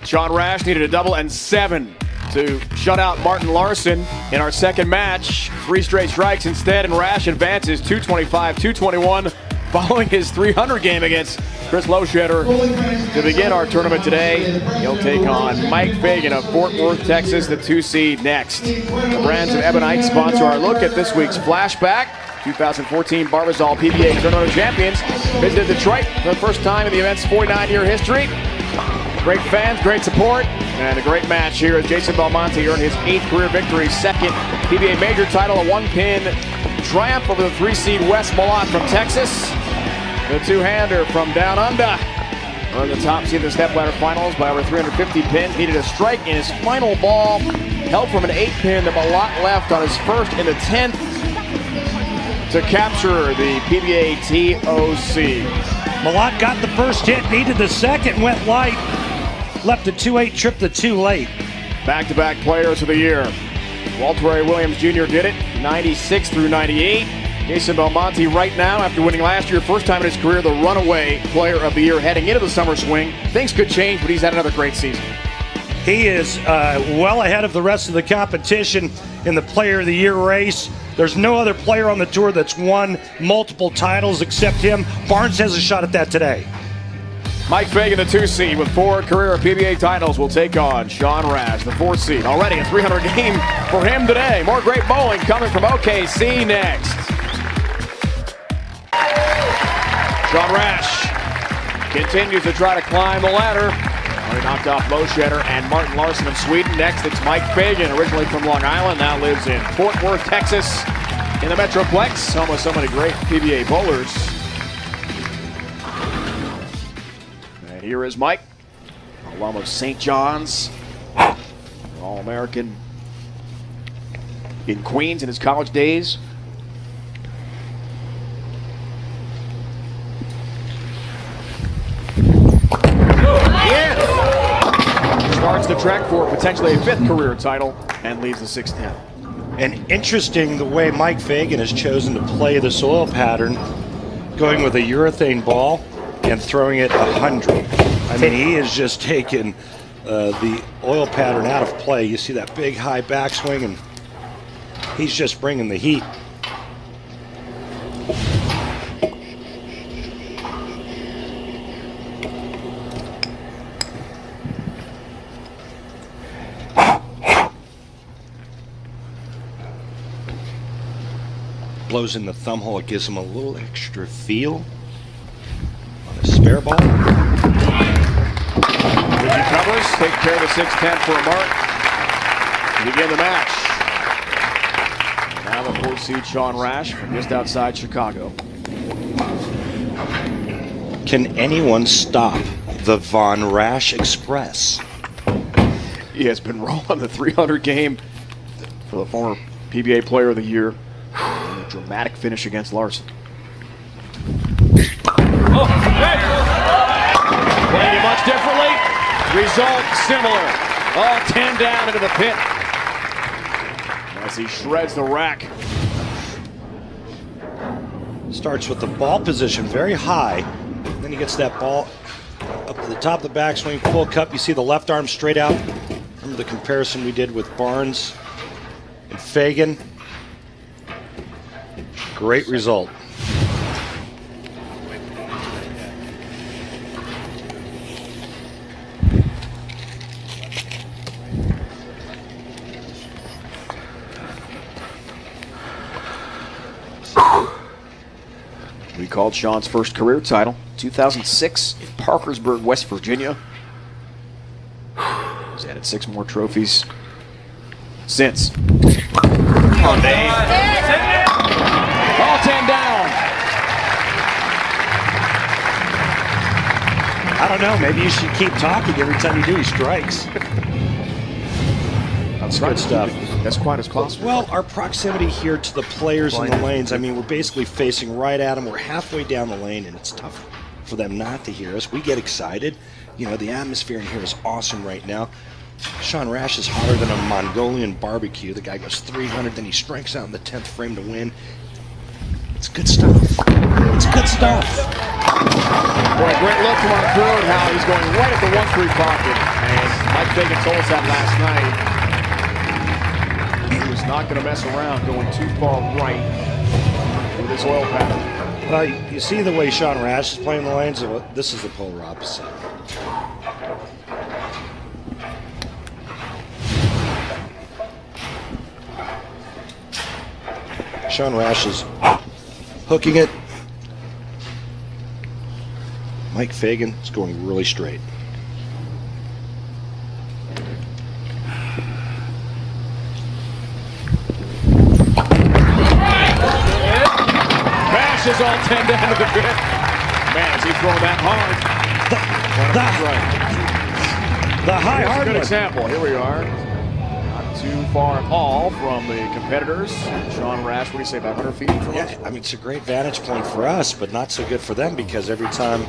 S1: Sean Rash needed a double and 7 to shut out Martin Larson in our second match. 3 straight strikes instead, and Rash advances 225-221 following his 300 game against Chris Loschetter. To begin our tournament today, he'll take on Mike Fagan of Fort Worth, Texas, the 2 seed next. The brands of Ebonite sponsor our look at this week's flashback. 2014 Barbasol PBA Tournament champions visited Detroit for the first time in the event's 49-year history. Great fans, great support, and a great match here as Jason Belmonte earned his 8th career victory, 2nd PBA major title, a 1-pin triumph over the 3 seed Wes Malott from Texas. The 2-hander from down under earned the top seed of the Stepladder finals by over 350 pins. Needed a strike in his final ball, held from an 8-pin that Malott left on his first in the 10th to capture the PBA TOC.
S5: Malott got the first hit, needed the second, went light. Left a 2-8 trip to 2 late.
S1: Back-to-back players of the year. Walter A. Williams Jr. did it, 96 through 98. Jason Belmonte right now, after winning last year, first time in his career, the runaway player of the year heading into the summer swing. Things could change, but he's had another great season.
S5: He is well ahead of the rest of the competition in the player of the year race. There's no other player on the tour that's won multiple titles except him. Barnes has a shot at that today.
S1: Mike Fagan, the 2 seed with 4 career PBA titles, will take on Sean Rash, the 4 seed. Already a 300 game for him today. More great bowling coming from OKC next. Sean Rash continues to try to climb the ladder. Already knocked off Loschetter and Martin Larson of Sweden. Next, it's Mike Fagan, originally from Long Island, now lives in Fort Worth, Texas, in the Metroplex. Home of so many great PBA bowlers. And here is Mike, alum of St. John's, All-American in Queens in his college days. Starts the track for potentially a 5th career title and leaves the 6th hit.
S5: And interesting the way Mike Fagan has chosen to play the soil pattern, going with a urethane ball and throwing it 100. I mean, he has just taken the oil pattern out of play. You see that big high backswing, and he's just bringing the heat. Blows in the thumb hole, it gives him a little extra feel on a spare ball.
S1: Ricky covers, takes care of the 6-10 for a mark to begin the match. Now the 4 seed Sean Rash from just outside Chicago.
S5: Can anyone stop the Von Rash Express?
S1: He has been rolling the 300 game for the former PBA Player of the Year. And a dramatic finish against Larson. Playing it much differently. Result similar. Oh, 10 down into the pit. As he shreds the rack.
S5: Starts with the ball position very high. Then he gets that ball up to the top of the backswing, full cup. You see the left arm straight out. Remember the comparison we did with Barnes and Fagan. Great result.
S1: called Sean's first career title, 2006 in Parkersburg, West Virginia. He's added 6 more trophies since.
S2: Come on, Dave.
S1: All 10 down.
S5: I don't know. Maybe you should keep talking every time you do. He strikes. That's good stuff.
S1: As quiet as possible.
S5: Well, our proximity here to the players in the lanes, I mean, we're basically facing right at them. We're halfway down the lane, and it's tough for them not to hear us. We get excited. You know, the atmosphere in here is awesome right now. Sean Rash is hotter than a Mongolian barbecue. The guy goes 300, then he strikes out in the 10th frame to win. It's good stuff. It's good stuff.
S1: Boy, great look from our crew and how he's going right at the 1-3 pocket. And Mike Fagan told us that last night. He was not going to mess around going too far right with his oil pattern.
S5: Well, you see the way Sean Rash is playing the lanes? This is the polar opposite. Sean Rash is hooking it. Mike Fagan is going really straight.
S1: Bashes all 10 down to the pit. Man, is he throwing that hard?
S5: The high
S1: Here's
S5: hard
S1: a good
S5: one.
S1: example. Here we are. Not too far at all from the competitors. Sean Rash, what do you say, about 100 feet from us?
S5: Yeah, I mean, it's a great vantage point for us, but not so good for them because every time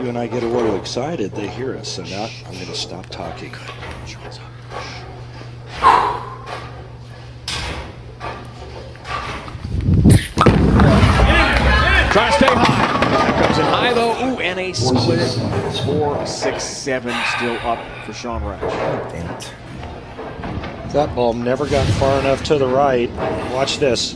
S5: you and I get a little excited, they hear us. So now I'm going to stop talking.
S1: Trying to stay high. That comes in high, though. Ooh, and a split. 4, 6, 7 still up for Sean Rash.
S5: Damn it. That ball never got far enough to the right. Watch this.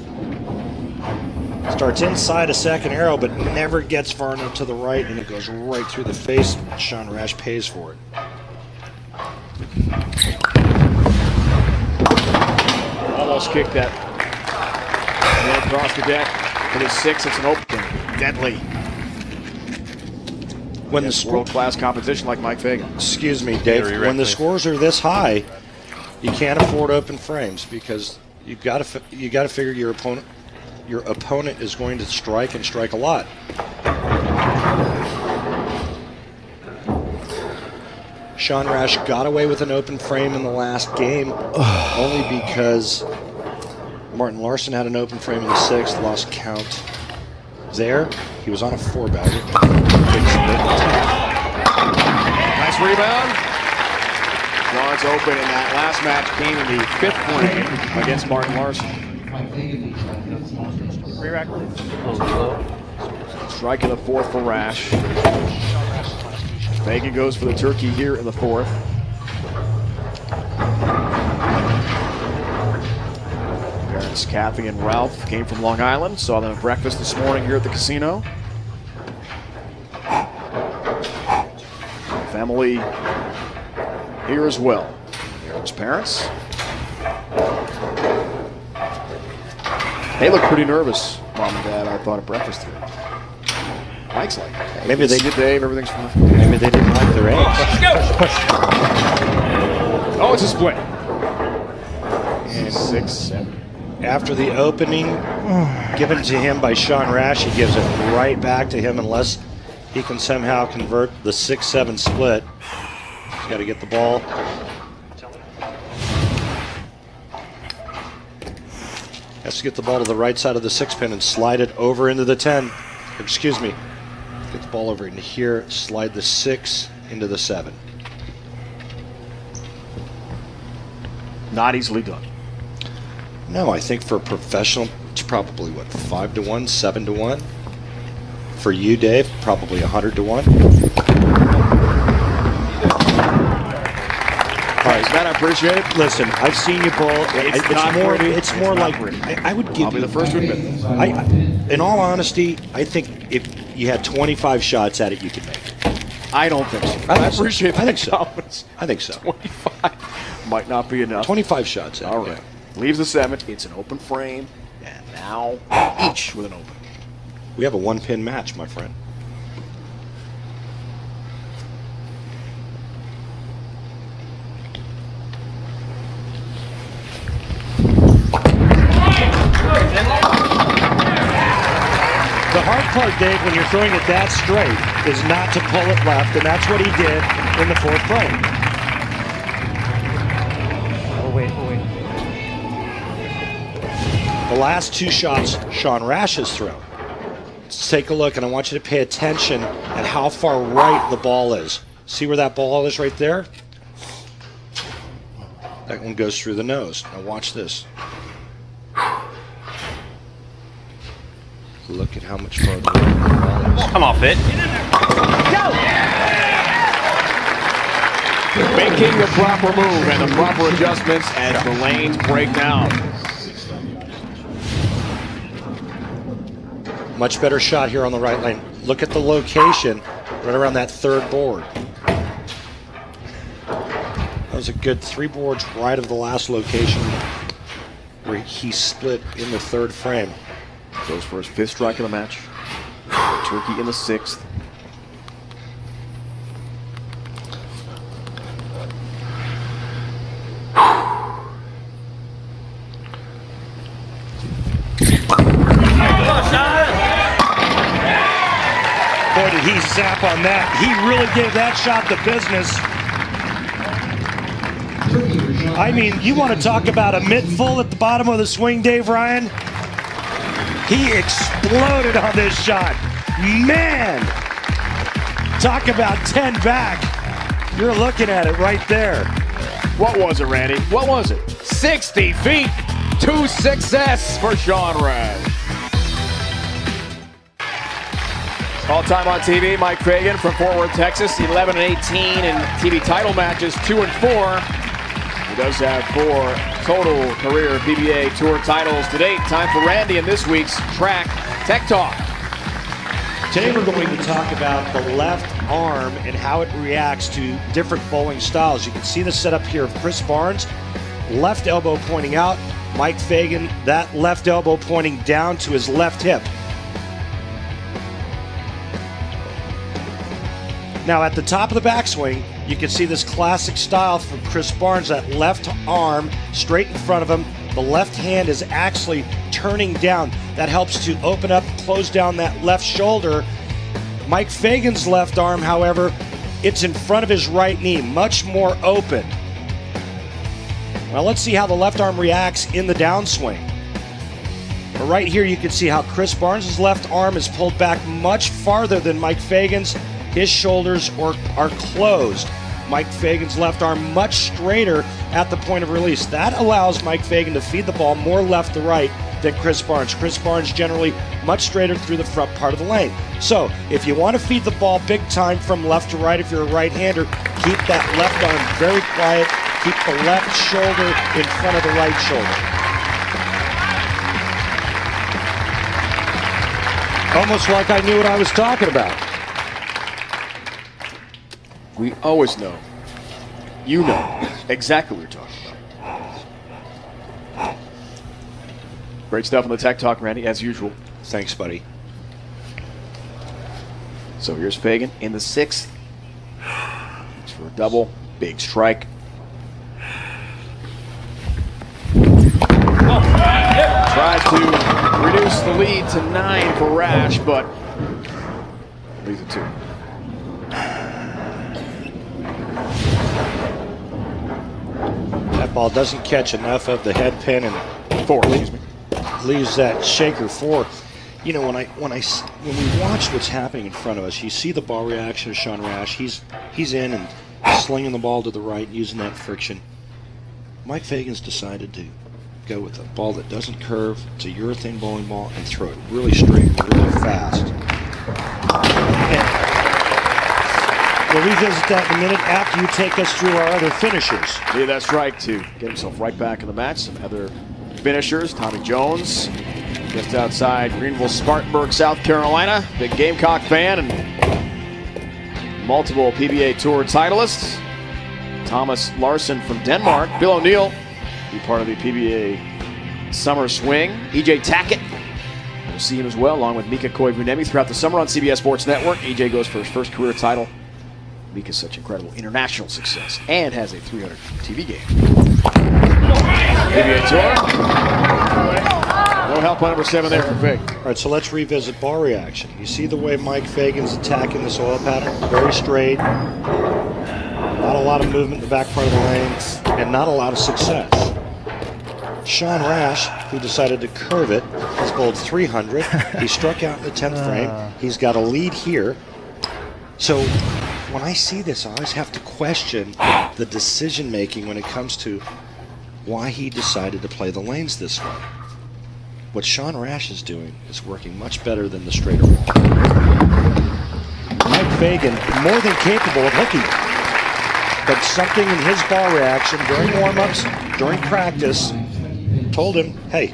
S5: Starts inside a second arrow, but never gets far enough to the right, and it goes right through the face. Sean Rash pays for it.
S1: Almost kicked that. Right across the deck. For the 6, it's an open. Deadly.
S5: When
S1: the
S5: the
S1: world-class competition like Mike Fagan.
S5: Excuse me, Dave. When the scores are this high, you can't afford open frames because you got to figure your opponent is going to strike and strike a lot. Sean Rash got away with an open frame in the last game only because Martin Larson had an open frame in the 6th, lost count there. He was on a 4-bagger.
S1: Nice rebound. Sean's open in that last match came in the 5th frame against Martin Larson. Strike in the 4th for Rash. Fagan goes for the turkey here in the 4th. Parents Kathy and Ralph came from Long Island. Saw them at breakfast this morning here at the casino. Family here as well. Aaron's parents. They look pretty nervous, Mom and Dad, I thought, at breakfast today. Mike's like, hey,
S5: maybe they
S1: did, Dave, everything's fine.
S5: Maybe they didn't like their eggs.
S1: Oh, it's a split. And 6, 7.
S5: After the opening given to him by Sean Rash, he gives it right back to him unless he can somehow convert the 6-7 split. He's got to get the ball. Has to get the ball to the right side of the 6-pin and slide it over into the 10. Excuse me. Get the ball over into here, slide the 6 into the 7.
S1: Not easily done.
S5: No, I think for a professional, it's probably, what, 5-1, 7-1? For you, Dave, probably 100-1.
S1: All right, Matt, I appreciate it.
S5: Listen, I've seen you bowl. It's more like I would give
S1: I'll be the first to admit this.
S5: In all honesty, I think if you had 25 shots at it, you could make it.
S1: I don't think so. I appreciate that.
S5: I think so. I think so.
S1: 25 might not be enough.
S5: 25 shots at it.
S1: All right. Leaves the 7. It's an open frame, and now each with an open.
S5: We have a 1-pin match, my friend. The hard part, Dave, when you're throwing it that straight, is not to pull it left, and that's what he did in the 4th frame.
S10: Oh, wait.
S5: The last 2 shots Sean Rash has thrown. Let's take a look, and I want you to pay attention at how far right the ball is. See where that ball is right there? That one goes through the nose. Now watch this. Look at how much farther the ball is.
S8: Come off it.
S1: Making the proper move and the proper adjustments as the lanes break down.
S5: Much better shot here on the right lane. Look at the location right around that 3rd board. That was a good 3 boards right of the last location where he split in the 3rd frame.
S1: Goes for his 5th strike of the match. Turkey in the 6th.
S5: Boy, did he zap on that. He really gave that shot the business. I mean, you want to talk about a mitt full at the bottom of the swing, Dave Ryan? He exploded on this shot. Man! Talk about 10 back. You're looking at it right there.
S1: What was it, Randy? What was it? 60 feet to success for Sean Rash. All time on TV, Mike Fagan from Fort Worth, Texas, 11 and 18 in TV title matches, 2 and 4. He does have 4 total career PBA Tour titles to date. Time for Randy in this week's Track Tech Talk.
S5: Today we're going to talk about the left arm and how it reacts to different bowling styles. You can see the setup here of Chris Barnes, left elbow pointing out, Mike Fagan, that left elbow pointing down to his left hip. Now at the top of the backswing, you can see this classic style from Chris Barnes, that left arm straight in front of him. The left hand is actually turning down. That helps to open up, close down that left shoulder. Mike Fagan's left arm, however, it's in front of his right knee, much more open. Now let's see how the left arm reacts in the downswing. But right here you can see how Chris Barnes' left arm is pulled back much farther than Mike Fagan's. His shoulders are closed. Mike Fagan's left arm much straighter at the point of release. That allows Mike Fagan to feed the ball more left to right than Chris Barnes. Chris Barnes generally much straighter through the front part of the lane. So if you want to feed the ball big time from left to right, if you're a right-hander, keep that left arm very quiet. Keep the left shoulder in front of the right shoulder. Almost like I knew what I was talking about.
S1: We always know. You know exactly what you're talking about. Great stuff on the Tech Talk, Randy, as usual.
S5: Thanks, buddy.
S1: So here's Fagan in the 6th. It's for a double. Big strike. Tried to reduce the lead to 9 for Rash, but leaves it 2.
S5: That ball doesn't catch enough of the head pin and
S1: 4, excuse me.
S5: Leaves that shaker 4. You know, when we watch what's happening in front of us, you see the ball reaction of Sean Rash. He's in and slinging the ball to the right, using that friction. Mike Fagan's decided to go with a ball that doesn't curve. It's a urethane bowling ball and throw it really straight and really fast. And we'll revisit that in a minute after you take us through our other finishers.
S1: Yeah, that's right, to get himself right back in the match. Some other finishers. Tommy Jones, just outside Greenville, Spartanburg, South Carolina. Big Gamecock fan and multiple PBA Tour titleists. Thomas Larson from Denmark. Bill O'Neill, be part of the PBA Summer Swing. EJ Tackett, see him as well, along with Mika Koivuniemi throughout the summer on CBS Sports Network. AJ goes for his first career title. Mika's such incredible international success and has a 300 TV game. PBA Tour. No help on number 7 there for Fig.
S5: All right, so let's revisit ball reaction. You see the way Mike Fagan's attacking this oil pattern? Very straight. Not a lot of movement in the back part of the lane, and not a lot of success. Sean Rash, who decided to curve it, has bowled 300. He struck out in the 10th frame. He's got a lead here. So when I see this, I always have to question the decision-making when it comes to why he decided to play the lanes this way. What Sean Rash is doing is working much better than the straighter ball. Mike Fagan, more than capable of hooking, but something in his ball reaction during warm-ups, during practice, told him, hey,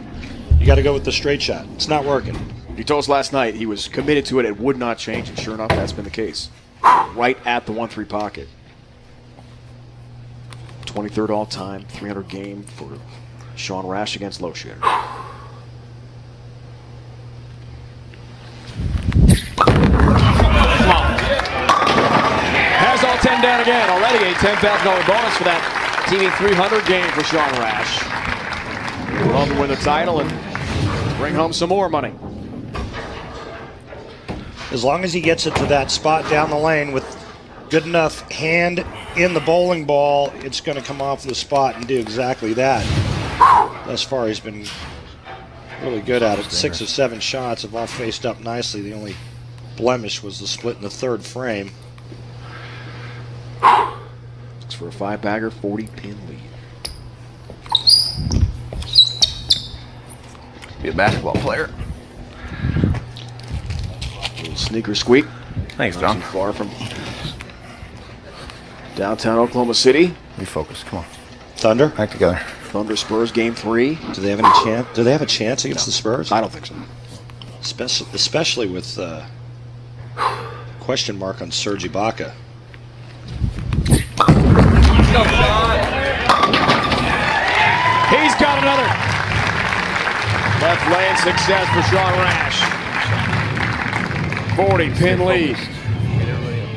S5: you got to go with the straight shot. It's not working.
S1: He told us last night he was committed to it. It would not change, and sure enough, that's been the case. Right at the 1-3 pocket. 23rd all-time, 300 game for Sean Rash against Loschetter. Has all 10 down again. Already a $10,000 bonus for that TV 300 game for Sean Rash. Love to win the title and bring home some more money.
S5: As long as he gets it to that spot down the lane with good enough hand in the bowling ball, it's going to come off the spot and do exactly that. Thus far, he's been really good at it. 6 of 7 shots have all faced up nicely. The only blemish was the split in the 3rd frame.
S1: Looks for a 5-bagger, 40-pin lead.
S9: Be a basketball player.
S1: Little sneaker squeak.
S9: Thanks,
S1: Not
S9: John.
S1: too far from downtown Oklahoma City.
S9: Refocus. Come on.
S5: Thunder.
S9: Back together.
S1: Thunder Spurs game 3.
S5: Do they have any chance? Do they have a chance against the Spurs?
S1: I don't think so.
S5: Especially with question mark on Serge Ibaka.
S1: He's got another. Left lane success for Sean Rash. 40-pin lead.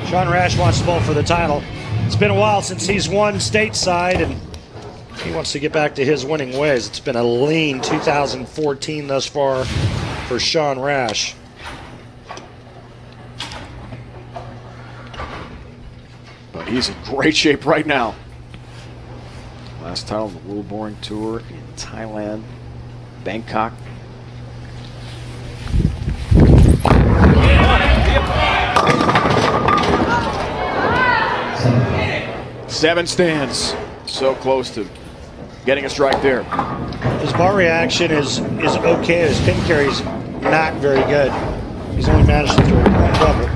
S5: Sean Rash wants to bowl for the title. It's been a while since he's won stateside, and he wants to get back to his winning ways. It's been a lean 2014 thus far for Sean Rash.
S1: But he's in great shape right now. Last title of the World Boring Tour in Thailand, Bangkok. Seven stands. So close to getting a strike there.
S5: His ball reaction is okay. His pin carry's not very good. He's only managed to throw one double.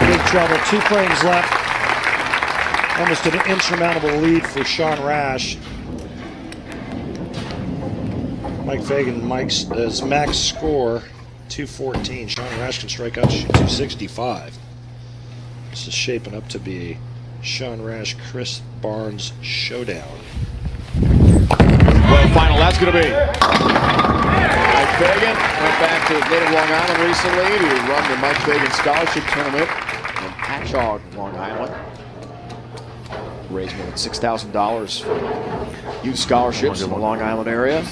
S5: Big trouble. 2 frames left. Almost an insurmountable lead for Sean Rash. Mike Fagan, his max score 214. Sean Rash can strike out to shoot 265. This is shaping up to be a Sean Rash, Chris Barnes showdown.
S1: Well, final that's going to be. Mike Fagan went back to his native Long Island recently to run the Mike Fagan Scholarship Tournament in Patchogue, Long Island. Raised more than $6,000 for youth scholarships in the Long Island area.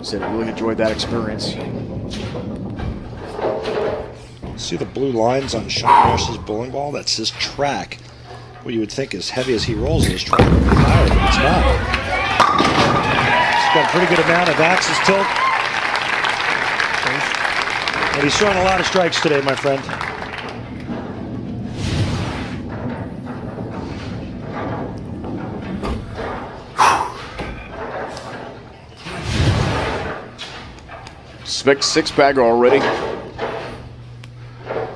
S1: Said he really enjoyed that experience.
S5: See the blue lines on Sean Rash's bowling ball? That's his track. What you would think, as heavy as he rolls in his track, would be higher, but it's not. He's got a pretty good amount of axis tilt. And he's throwing a lot of strikes today, my friend.
S1: Six-bagger already.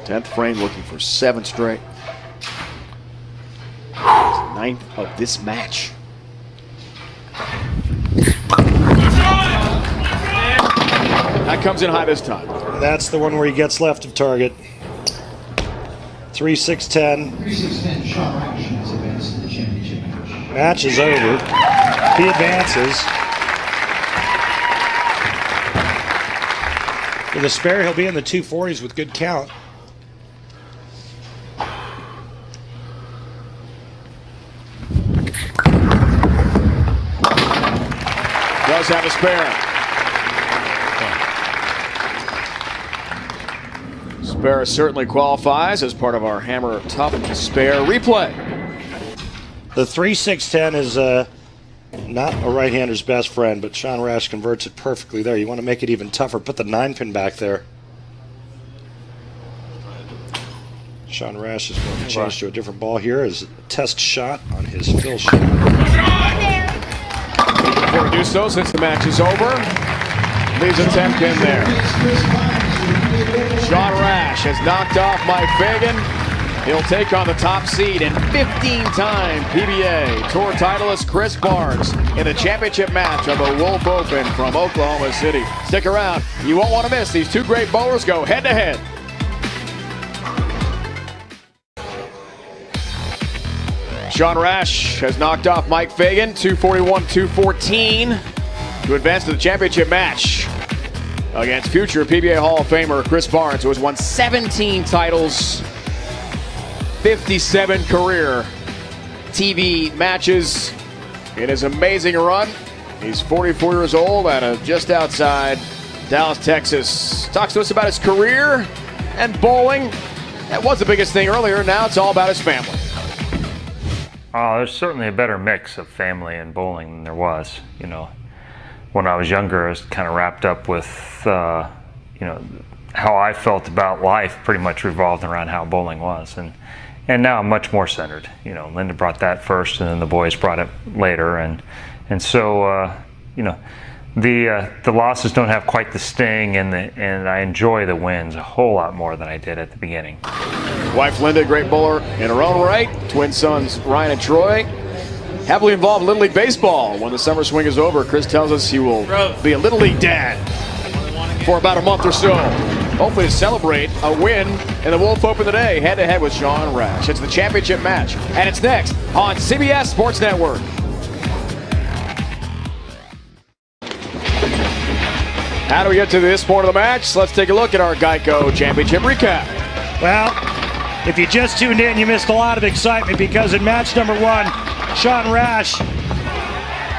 S1: 10th frame, looking for 7 straight. 9th of this match. That comes in high this time.
S5: That's the one where he gets left of target. 3-6-10.
S10: 3-6-10. Sean Rash has advanced to the championship match.
S5: Match is over. He advances. With a spare, he'll be in the 240s with good count.
S1: Does have a spare. Spare certainly qualifies as part of our Hammer Tough Spare replay.
S5: The 3-6-10 is not a right-hander's best friend, but Sean Rash converts it perfectly there. You want to make it even tougher. Put the 9-pin back there. Sean Rash is going to change to a different ball here as a test shot on his fill shot.
S1: Before to do so, since the match is over, leaves a 10-pin there. Sean Rash has knocked off Mike Fagan. He'll take on the top seed and 15-time PBA Tour titleist Chris Barnes in the championship match of the Wolf Open from Oklahoma City. Stick around. You won't want to miss. These two great bowlers go head-to-head. Sean Rash has knocked off Mike Fagan, 241-214, to advance to the championship match against future PBA Hall of Famer Chris Barnes, who has won 17 titles, 57 career TV matches in his amazing run. He's 44 years old out of just outside Dallas, Texas. Talks to us about his career and bowling. That was the biggest thing earlier. Now it's all about his family.
S11: There's certainly a better mix of family and bowling than there was. You know, when I was younger, I was kind of wrapped up with, you know, how I felt about life pretty much revolved around how bowling was. And now I'm much more centered. You know, Linda brought that first, and then the boys brought it later. And so, you know, the losses don't have quite the sting, and I enjoy the wins a whole lot more than I did at the beginning.
S1: Wife Linda, great bowler in her own right. Twin sons Ryan and Troy, heavily involved in Little League Baseball. When the summer swing is over, Chris tells us he will be a Little League dad for about a month or so. Hopefully to celebrate a win in the Wolf Open today, head-to-head with Sean Rash. It's the championship match, and it's next on CBS Sports Network. How do we get to this point of the match? Let's take a look at our Geico Championship recap.
S5: Well, if you just tuned in, you missed a lot of excitement because in match number 1, Sean Rash,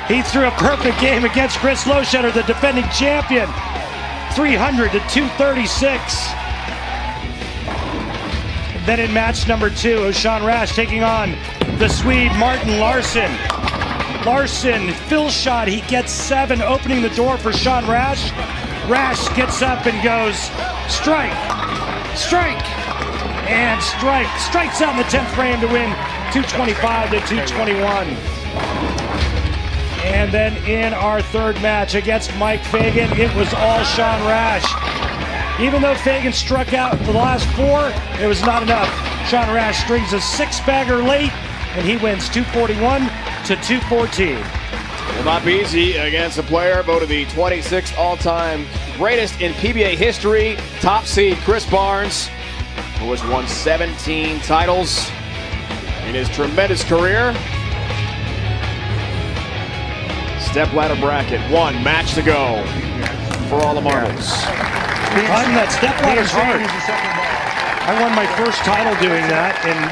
S5: he threw a perfect game against Chris Loschetter, the defending champion, 300-236. Then in match number 2, Sean Rash taking on the Swede Martin Larsson. Larsson, fill shot, he gets 7, opening the door for Sean Rash. Rash gets up and goes, strike, strike, and strike. Strikes out in the 10th frame to win 225-221. And then in our third match against Mike Fagan, it was all Sean Rash. Even though Fagan struck out the last 4, it was not enough. Sean Rash strings a 6-bagger late, and he wins 241-214.
S1: Will not be easy against a player voted the 26th all-time greatest in PBA history, top seed Chris Barnes, who has won 17 titles in his tremendous career. Stepladder bracket, 1 match to go for all the marbles.
S5: Climbing that stepladder's hard. I won my first title doing that, and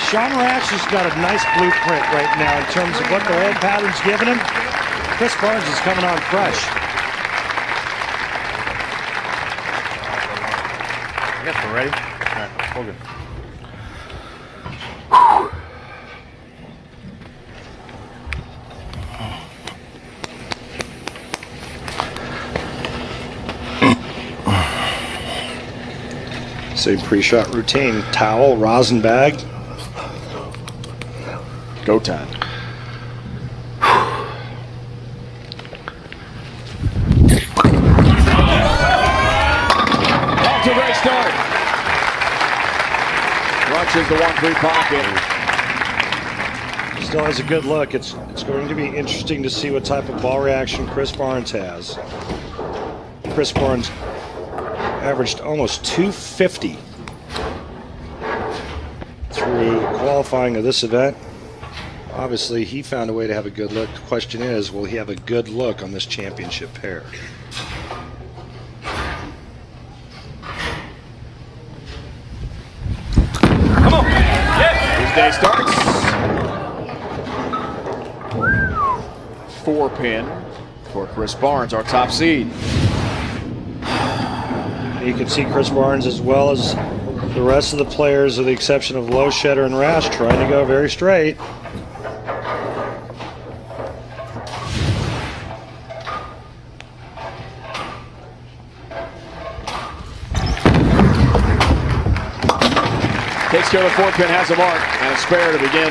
S5: Sean Rash has got a nice blueprint right now in terms of what the old pattern's giving him. Chris Barnes is coming on fresh.
S11: I guess we're ready. All right, all good.
S5: Same pre-shot routine, towel, rosin bag.
S1: Go time. Off to a great start. Crunches the 1-3 pocket.
S5: Still has a good look. It's going to be interesting to see what type of ball reaction Chris Barnes has. Chris Barnes averaged almost 250 through qualifying of this event. Obviously, he found a way to have a good look. The question is, will he have a good look on this championship pair?
S1: His day starts. 4-pin for Chris Barnes, our top seed.
S5: You can see Chris Barnes as well as the rest of the players, with the exception of Low, Shedder, and Rash, trying to go very straight.
S1: Takes care of the 4-pin, has a mark, and a spare to begin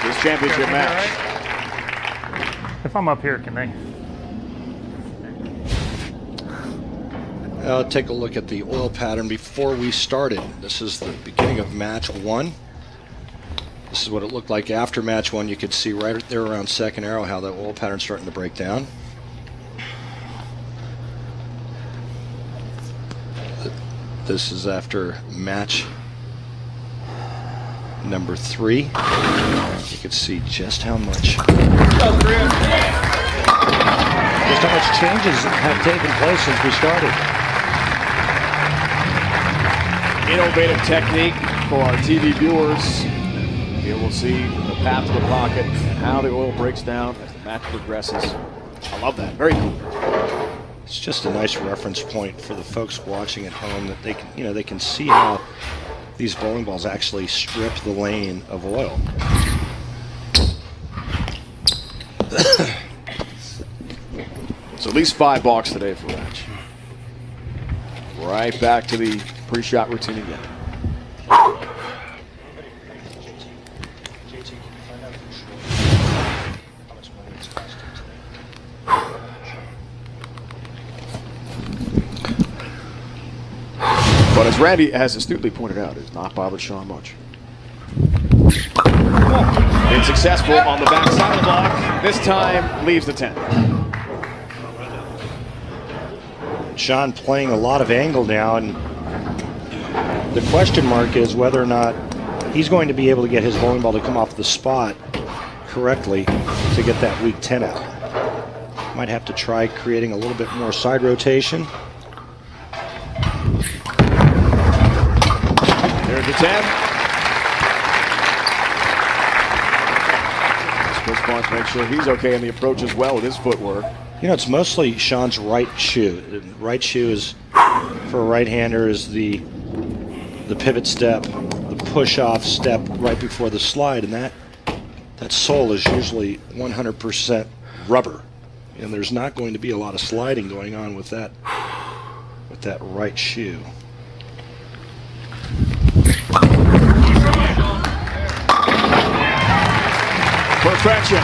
S1: this championship match.
S11: If I'm up here, can they?
S2: Take a look at the oil pattern before we started. This is the beginning of match 1. This is what it looked like after match 1. You could see right there around second arrow how the oil pattern's starting to break down. This is after match number 3. You can see just how much
S5: changes have taken place since we started.
S1: Innovative technique for our TV viewers. Here we'll see the path to the pocket and how the oil breaks down as the match progresses. I love that. Very cool.
S2: It's just a nice reference point for the folks watching at home, that they can, they can see how these bowling balls actually strip the lane of oil.
S1: So at least 5 balks today for Ratch. Right back to the pre-shot routine again. But as Randy has astutely pointed out, it's not bothered Sean much. Been successful on the backside of the block. This time leaves the 10.
S5: Sean playing a lot of angle now, and the question mark is whether or not he's going to be able to get his bowling ball to come off the spot correctly to get that weak 10 out. Might have to try creating a little bit more side rotation.
S1: There's the 10. Chris Barnes makes sure he's okay in the approach as well with his footwork.
S5: It's mostly Sean's right shoe. The right shoe is, for a right-hander, is the pivot step, the push-off step right before the slide, and that sole is usually 100% rubber, and there's not going to be a lot of sliding going on with that right shoe.
S1: Perfection.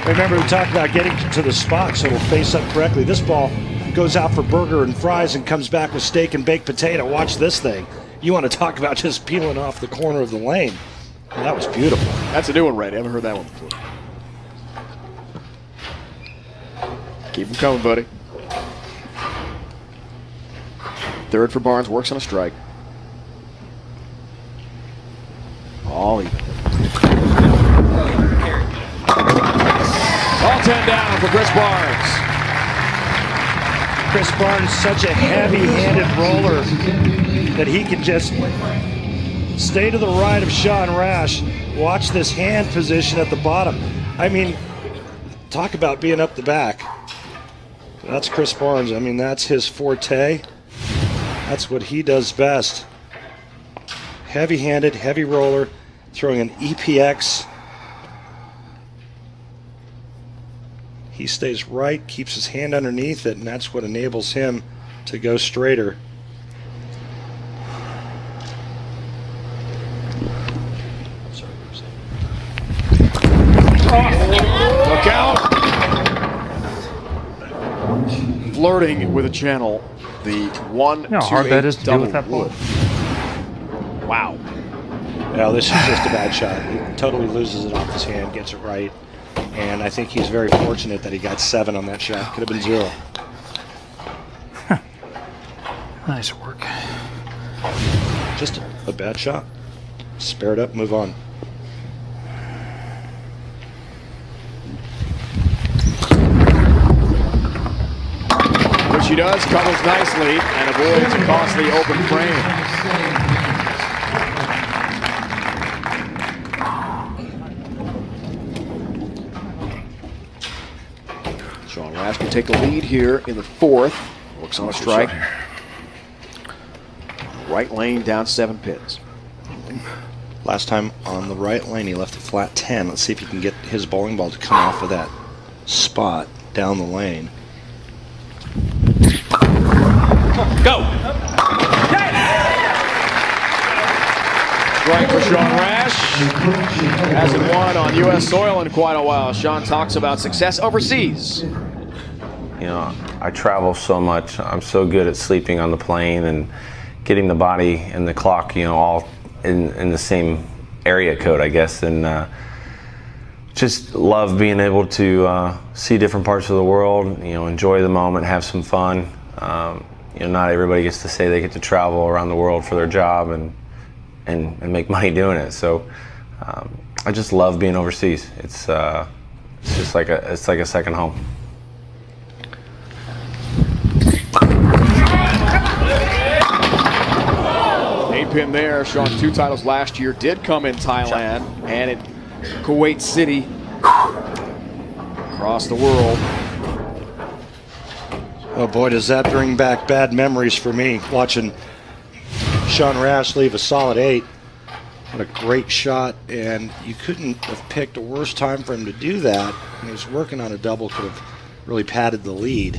S5: Remember, we talked about getting to the spot so it'll face up correctly. This ball goes out for burger and fries and comes back with steak and baked potato. Watch this thing. You want to talk about just peeling off the corner of the lane. Well, that was beautiful.
S1: That's a new one, Randy. I haven't heard that one before. Keep them coming, buddy. Third for Barnes, works on a strike. All even. All 10 down for Chris Barnes.
S5: Chris Barnes, such a heavy-handed roller that he can just stay to the right of Sean Rash. Watch this hand position at the bottom. I mean, talk about being up the back. That's Chris Barnes. I mean, that's his forte. That's what he does best. Heavy-handed, heavy roller, throwing an EPX. He stays right, keeps his hand underneath it, and that's what enables him to go straighter.
S1: Look out! Flirting with a channel. The 1-2-8
S11: hard that is to do with that ball.
S1: Wow.
S5: Well, this is just a bad shot. He totally loses it off his hand, gets it right. And I think he's very fortunate that he got 7 on that shot. Could have been 0.
S11: Nice work.
S5: Just a bad shot. Spare it up, move on.
S1: Good She does, covers nicely, and avoids a costly open frame. Sean Rash can take the lead here in the fourth. Works on a strike. Right lane down 7 pins.
S2: Last time on the right lane, he left a flat 10. Let's see if he can get his bowling ball to come off of that spot down the lane.
S3: Go!
S1: Strike for Sean Rash. Hasn't won on U.S. soil in quite a while. Sean talks about success overseas.
S9: You know, I travel so much. I'm so good at sleeping on the plane and getting the body and the clock, you know, all in the same area code, I guess. And just love being able to see different parts of the world, you know, enjoy the moment, have some fun. You know, not everybody gets to say they get to travel around the world for their job and make money doing it. So I just love being overseas. It's just like a second home.
S1: 8-pin there. Sean, 2 titles last year. Did come in Thailand and in Kuwait City. Across the world.
S2: Oh boy, does that bring back bad memories for me, watching Sean Rash leave a solid 8. What a great shot, and you couldn't have picked a worse time for him to do that. He was working on a double, could have really padded the lead.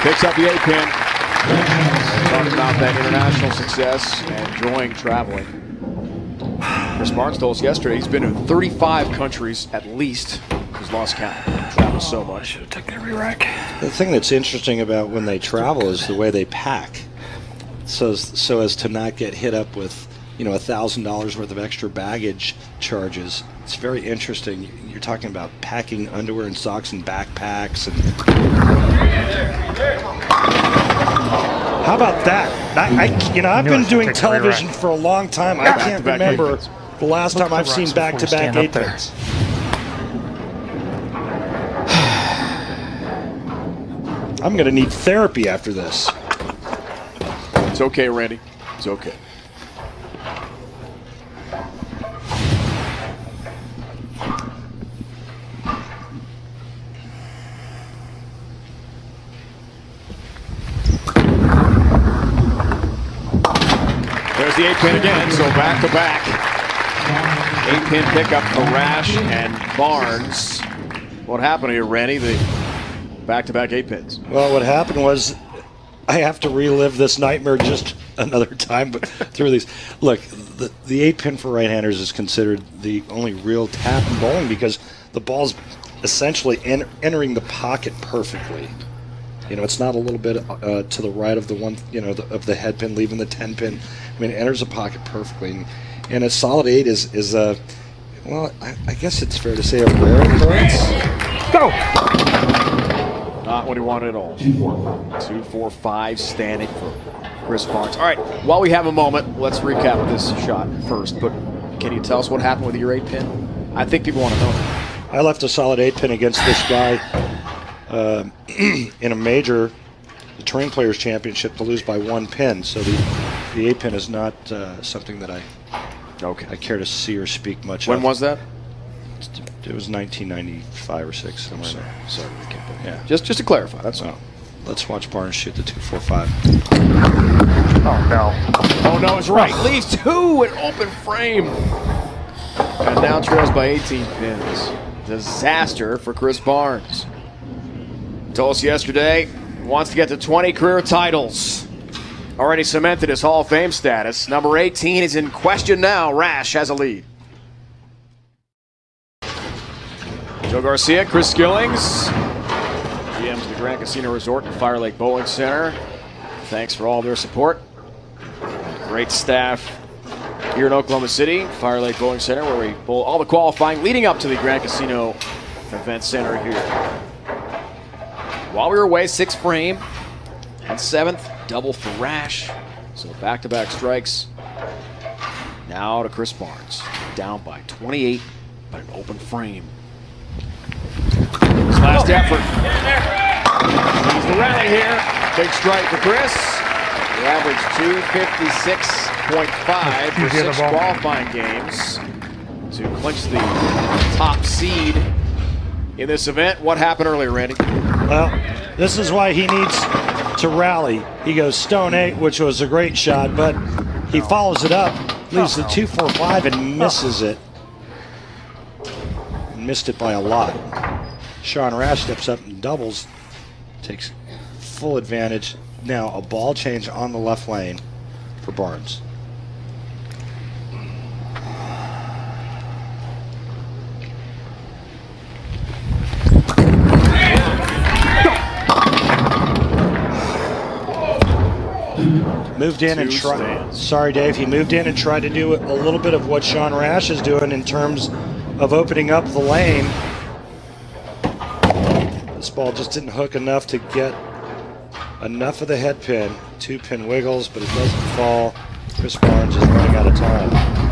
S1: Picks up the 8-pin. Talking about that international success and enjoying traveling. Chris Barnes told us yesterday he's been in 35 countries at least. He's lost count. He travels so much. I should have taken every rack.
S2: The thing that's interesting about when they travel is the way they pack, so as to not get hit up with, you know, $1,000 worth of extra baggage charges. It's very interesting. You're talking about packing underwear and socks and backpacks and. How about that? I've been doing television for a long time. I can't remember the last time I've seen back-to-back 8-pins. I'm going to need therapy after this.
S1: It's okay, Randy. It's okay. There's the 8-pin again, so back-to-back. 8-pin pickup for Rash and Barnes. What happened here, Randy? The back-to-back 8-pins.
S2: Well, what happened was I have to relive this nightmare just another time, but through these. Look, the 8-pin for right-handers is considered the only real tap in bowling because the ball's essentially entering the pocket perfectly. You know, it's not a little bit to the right of the one, you know, of the head pin, leaving the 10-pin. I mean, it enters the pocket perfectly. And a solid 8 is well, I guess it's fair to say a rare occurrence. Go!
S1: Not what he wanted at all. 2-4-5 standing for Chris Barnes. All right, while we have a moment, let's recap this shot first. But can you tell us what happened with your 8-pin? I think people want to know that.
S2: I left a solid 8-pin against this guy in a major, the Terrain Players Championship, to lose by 1 pin. So the 8-pin is not something that I care to see or speak much of.
S1: When was that?
S2: It was 1995 or 6. Somewhere there.
S1: Sorry, yeah. Just to clarify, that's all.
S2: Let's watch Barnes shoot the 2-4-5.
S11: Oh no!
S1: Oh no, it's right. Leaves 2 in open frame, and now trails by 18 pins. Disaster for Chris Barnes. Told us yesterday, wants to get to 20 career titles. Already cemented his Hall of Fame status. Number 18 is in question now. Rash has a lead. Joe Garcia, Chris Skillings, GMs of the Grand Casino Resort and Fire Lake Bowling Center. Thanks for all their support. Great staff here in Oklahoma City, Fire Lake Bowling Center, where we bowl all the qualifying leading up to the Grand Casino Event Center here. While we were away, 6th frame and 7th, double for Rash. So back-to-back strikes. Now to Chris Barnes, down by 28, but an open frame. best effort. He's the rally here. Big strike for Chris. The average 256.5 for 6 qualifying games to clinch the top seed in this event. What happened earlier, Randy?
S5: Well, this is why he needs to rally. He goes stone 8, which was a great shot, but he follows it up, leaves the 245 and misses it. Missed it by a lot. Sean Rash steps up and doubles, takes full advantage. Now a ball change on the left lane for Barnes. Moved in and tried. Sorry, Dave. He moved in and tried to do a little bit of what Sean Rash is doing in terms of opening up the lane. This ball just didn't hook enough to get enough of the head pin. 2-pin wiggles, but it doesn't fall. Chris Barnes is running out of time.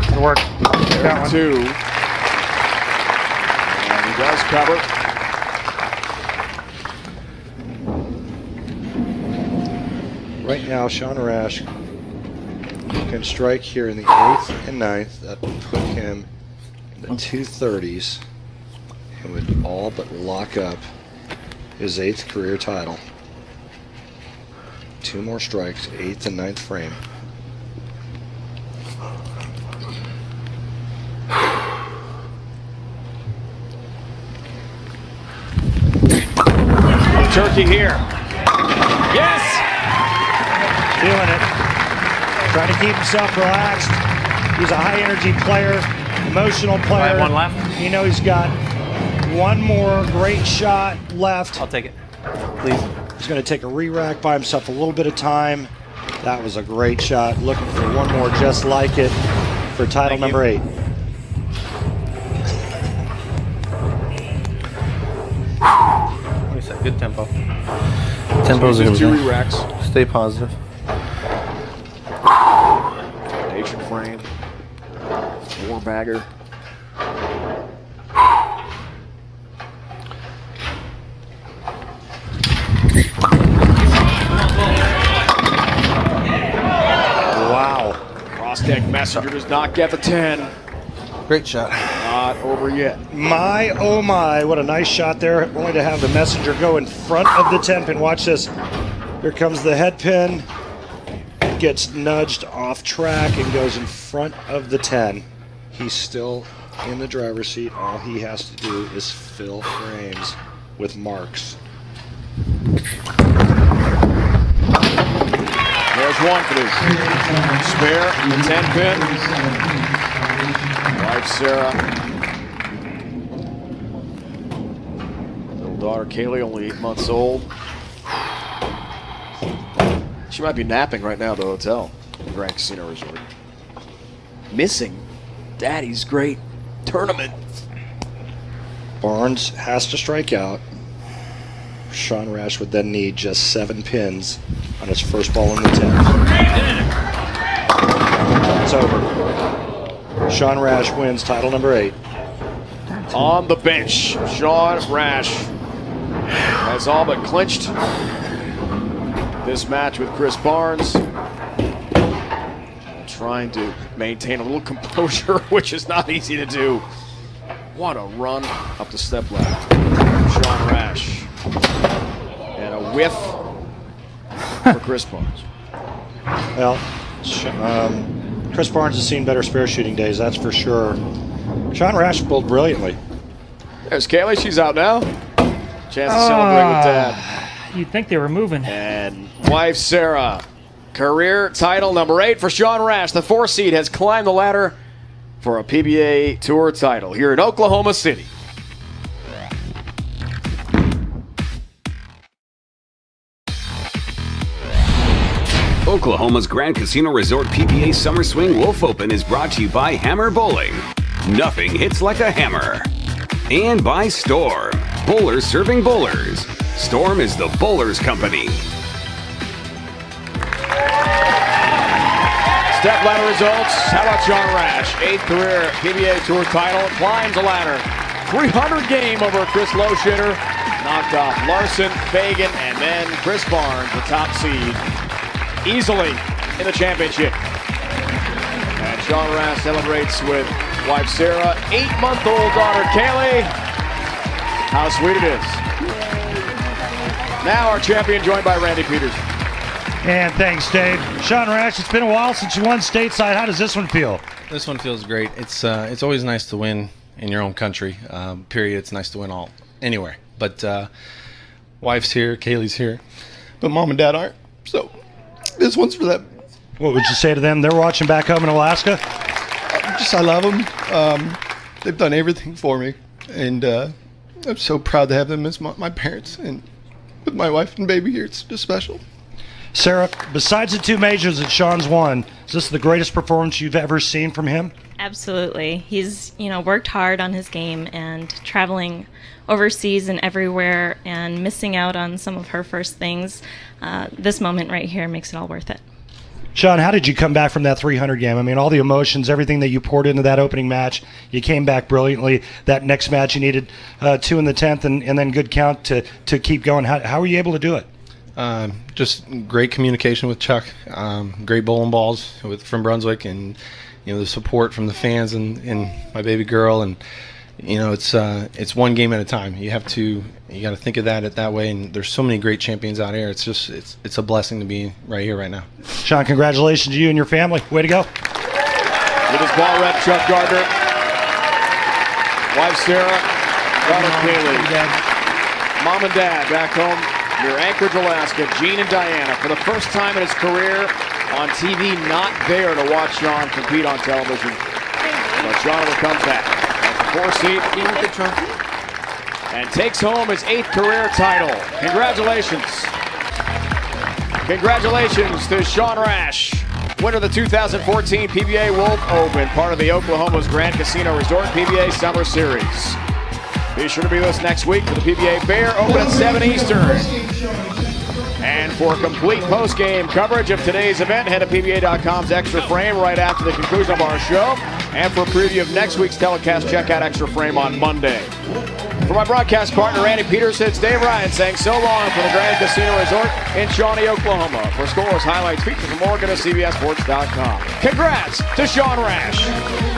S11: Good work.
S1: Got one. 2. And he does cover.
S5: Right now, Sean Rash can strike here in the 8th and 9th. That would put him in the 230s and would all but lock up his 8th career title. 2 more strikes, 8th and 9th frame.
S1: Turkey here. Yes!
S5: Feeling it. Trying to keep himself relaxed. He's a high energy player, emotional player.
S7: One left.
S5: You know he's got one more great shot left.
S7: I'll take it, please.
S5: He's going to take a re-rack, buy himself a little bit of time. That was a great shot. Looking for one more just like it for title number 8.
S7: What is that? Good tempo. Tempo's going to
S1: 2 re-racks.
S7: Stay positive.
S1: Nation frame. 4-bagger.
S5: Wow.
S1: Cross-deck messenger does not get the 10.
S7: Great shot.
S1: Not over yet.
S5: My, oh my, what a nice shot there. Only to have the messenger go in front of the 10 pin. Watch this. Here comes the head pin. Gets nudged off track and goes in front of the 10. He's still in the driver's seat. All he has to do is fill frames with marks.
S1: There's one for the spare, the 10 pin. Wife Sarah. Little daughter Kaylee, only 8 months old. She might be napping right now at the hotel, the Grand Casino Resort. Missing Daddy's great tournament.
S5: Barnes has to strike out. Sean Rash would then need just 7 pins on his first ball in the 10th. It's over. Sean Rash wins title number 8.
S1: On the bench, Sean Rash has all but clinched this match with Chris Barnes. Trying to maintain a little composure, which is not easy to do. What a run up the step ladder. Sean Rash. And a whiff for Chris Barnes.
S5: Well, Chris Barnes has seen better spare shooting days, that's for sure. Sean Rash bowled brilliantly.
S1: There's Kaylee, she's out now. Chance to celebrate with Dad.
S12: You'd think they were moving.
S1: And wife Sarah. Career title number 8 for Sean Rash. The 4 seed has climbed the ladder for a PBA Tour title here in Oklahoma City.
S6: Oklahoma's Grand Casino Resort PBA Summer Swing Wolf Open is brought to you by Hammer Bowling. Nothing hits like a hammer. And by Storm. Bowlers serving bowlers. Storm is the bowlers company.
S1: Stepladder results. How about Sean Rash? 8th career PBA Tour title. Climbs the ladder. 300 game over Chris Lowshitter. knocked off Larson, Fagan, and then Chris Barnes, the top seed, easily in the championship. And Sean Rash celebrates with wife Sarah, 8-month-old daughter Kaylee. How sweet it is. Now our champion joined by Randy Peters.
S5: And thanks, Dave. Sean Rash, it's been a while since you won stateside. How does this one feel?
S7: This one feels great. It's always nice to win in your own country. Period. It's nice to win anywhere. But wife's here, Kaylee's here, but mom and dad aren't. So this one's for them.
S5: What would you say to them? They're watching back home in Alaska.
S13: I love them. They've done everything for me, and I'm so proud to have them as my parents. And with my wife and baby here, it's just special.
S5: Sarah, besides the 2 majors that Sean's won, is this the greatest performance you've ever seen from him?
S14: Absolutely. He's, worked hard on his game, and traveling overseas and everywhere and missing out on some of her first things. This moment right here makes it all worth it.
S5: Sean, how did you come back from that 300 game? I mean, all the emotions, everything that you poured into that opening match, you came back brilliantly. That next match, you needed 2 in the 10th and then good count to keep going. How were you able to do it?
S7: Just great communication with Chuck, great bowling balls from Brunswick, and the support from the fans and my baby girl, and it's one game at a time. You got to think of that way, and there's so many great champions out here. It's a blessing to be right here right now.
S5: Sean, congratulations to you and your family. Way to go.
S1: With his ball rep, Chuck Gardner, wife Sarah, daughter Kaylee, mom and dad back home near Anchorage, Alaska, Gene and Diana, for the first time in his career on TV, not there to watch Sean compete on television. But Sean overcomes that as the 4 seed and takes home his 8th career title. Congratulations. Congratulations to Sean Rash, winner of the 2014 PBA Wolf Open, part of the Oklahoma's Grand Casino Resort PBA Summer Series. Be sure to be with us next week for the PBA Bear Open at 7 Eastern. And for complete post-game coverage of today's event, head to PBA.com's Extra Frame right after the conclusion of our show. And for a preview of next week's telecast, check out Extra Frame on Monday. For my broadcast partner, Randy Peters, it's Dave Ryan saying so long from the Grand Casino Resort in Shawnee, Oklahoma. For scores, highlights, features, and more, go to CBSSports.com. Congrats to Sean Rash.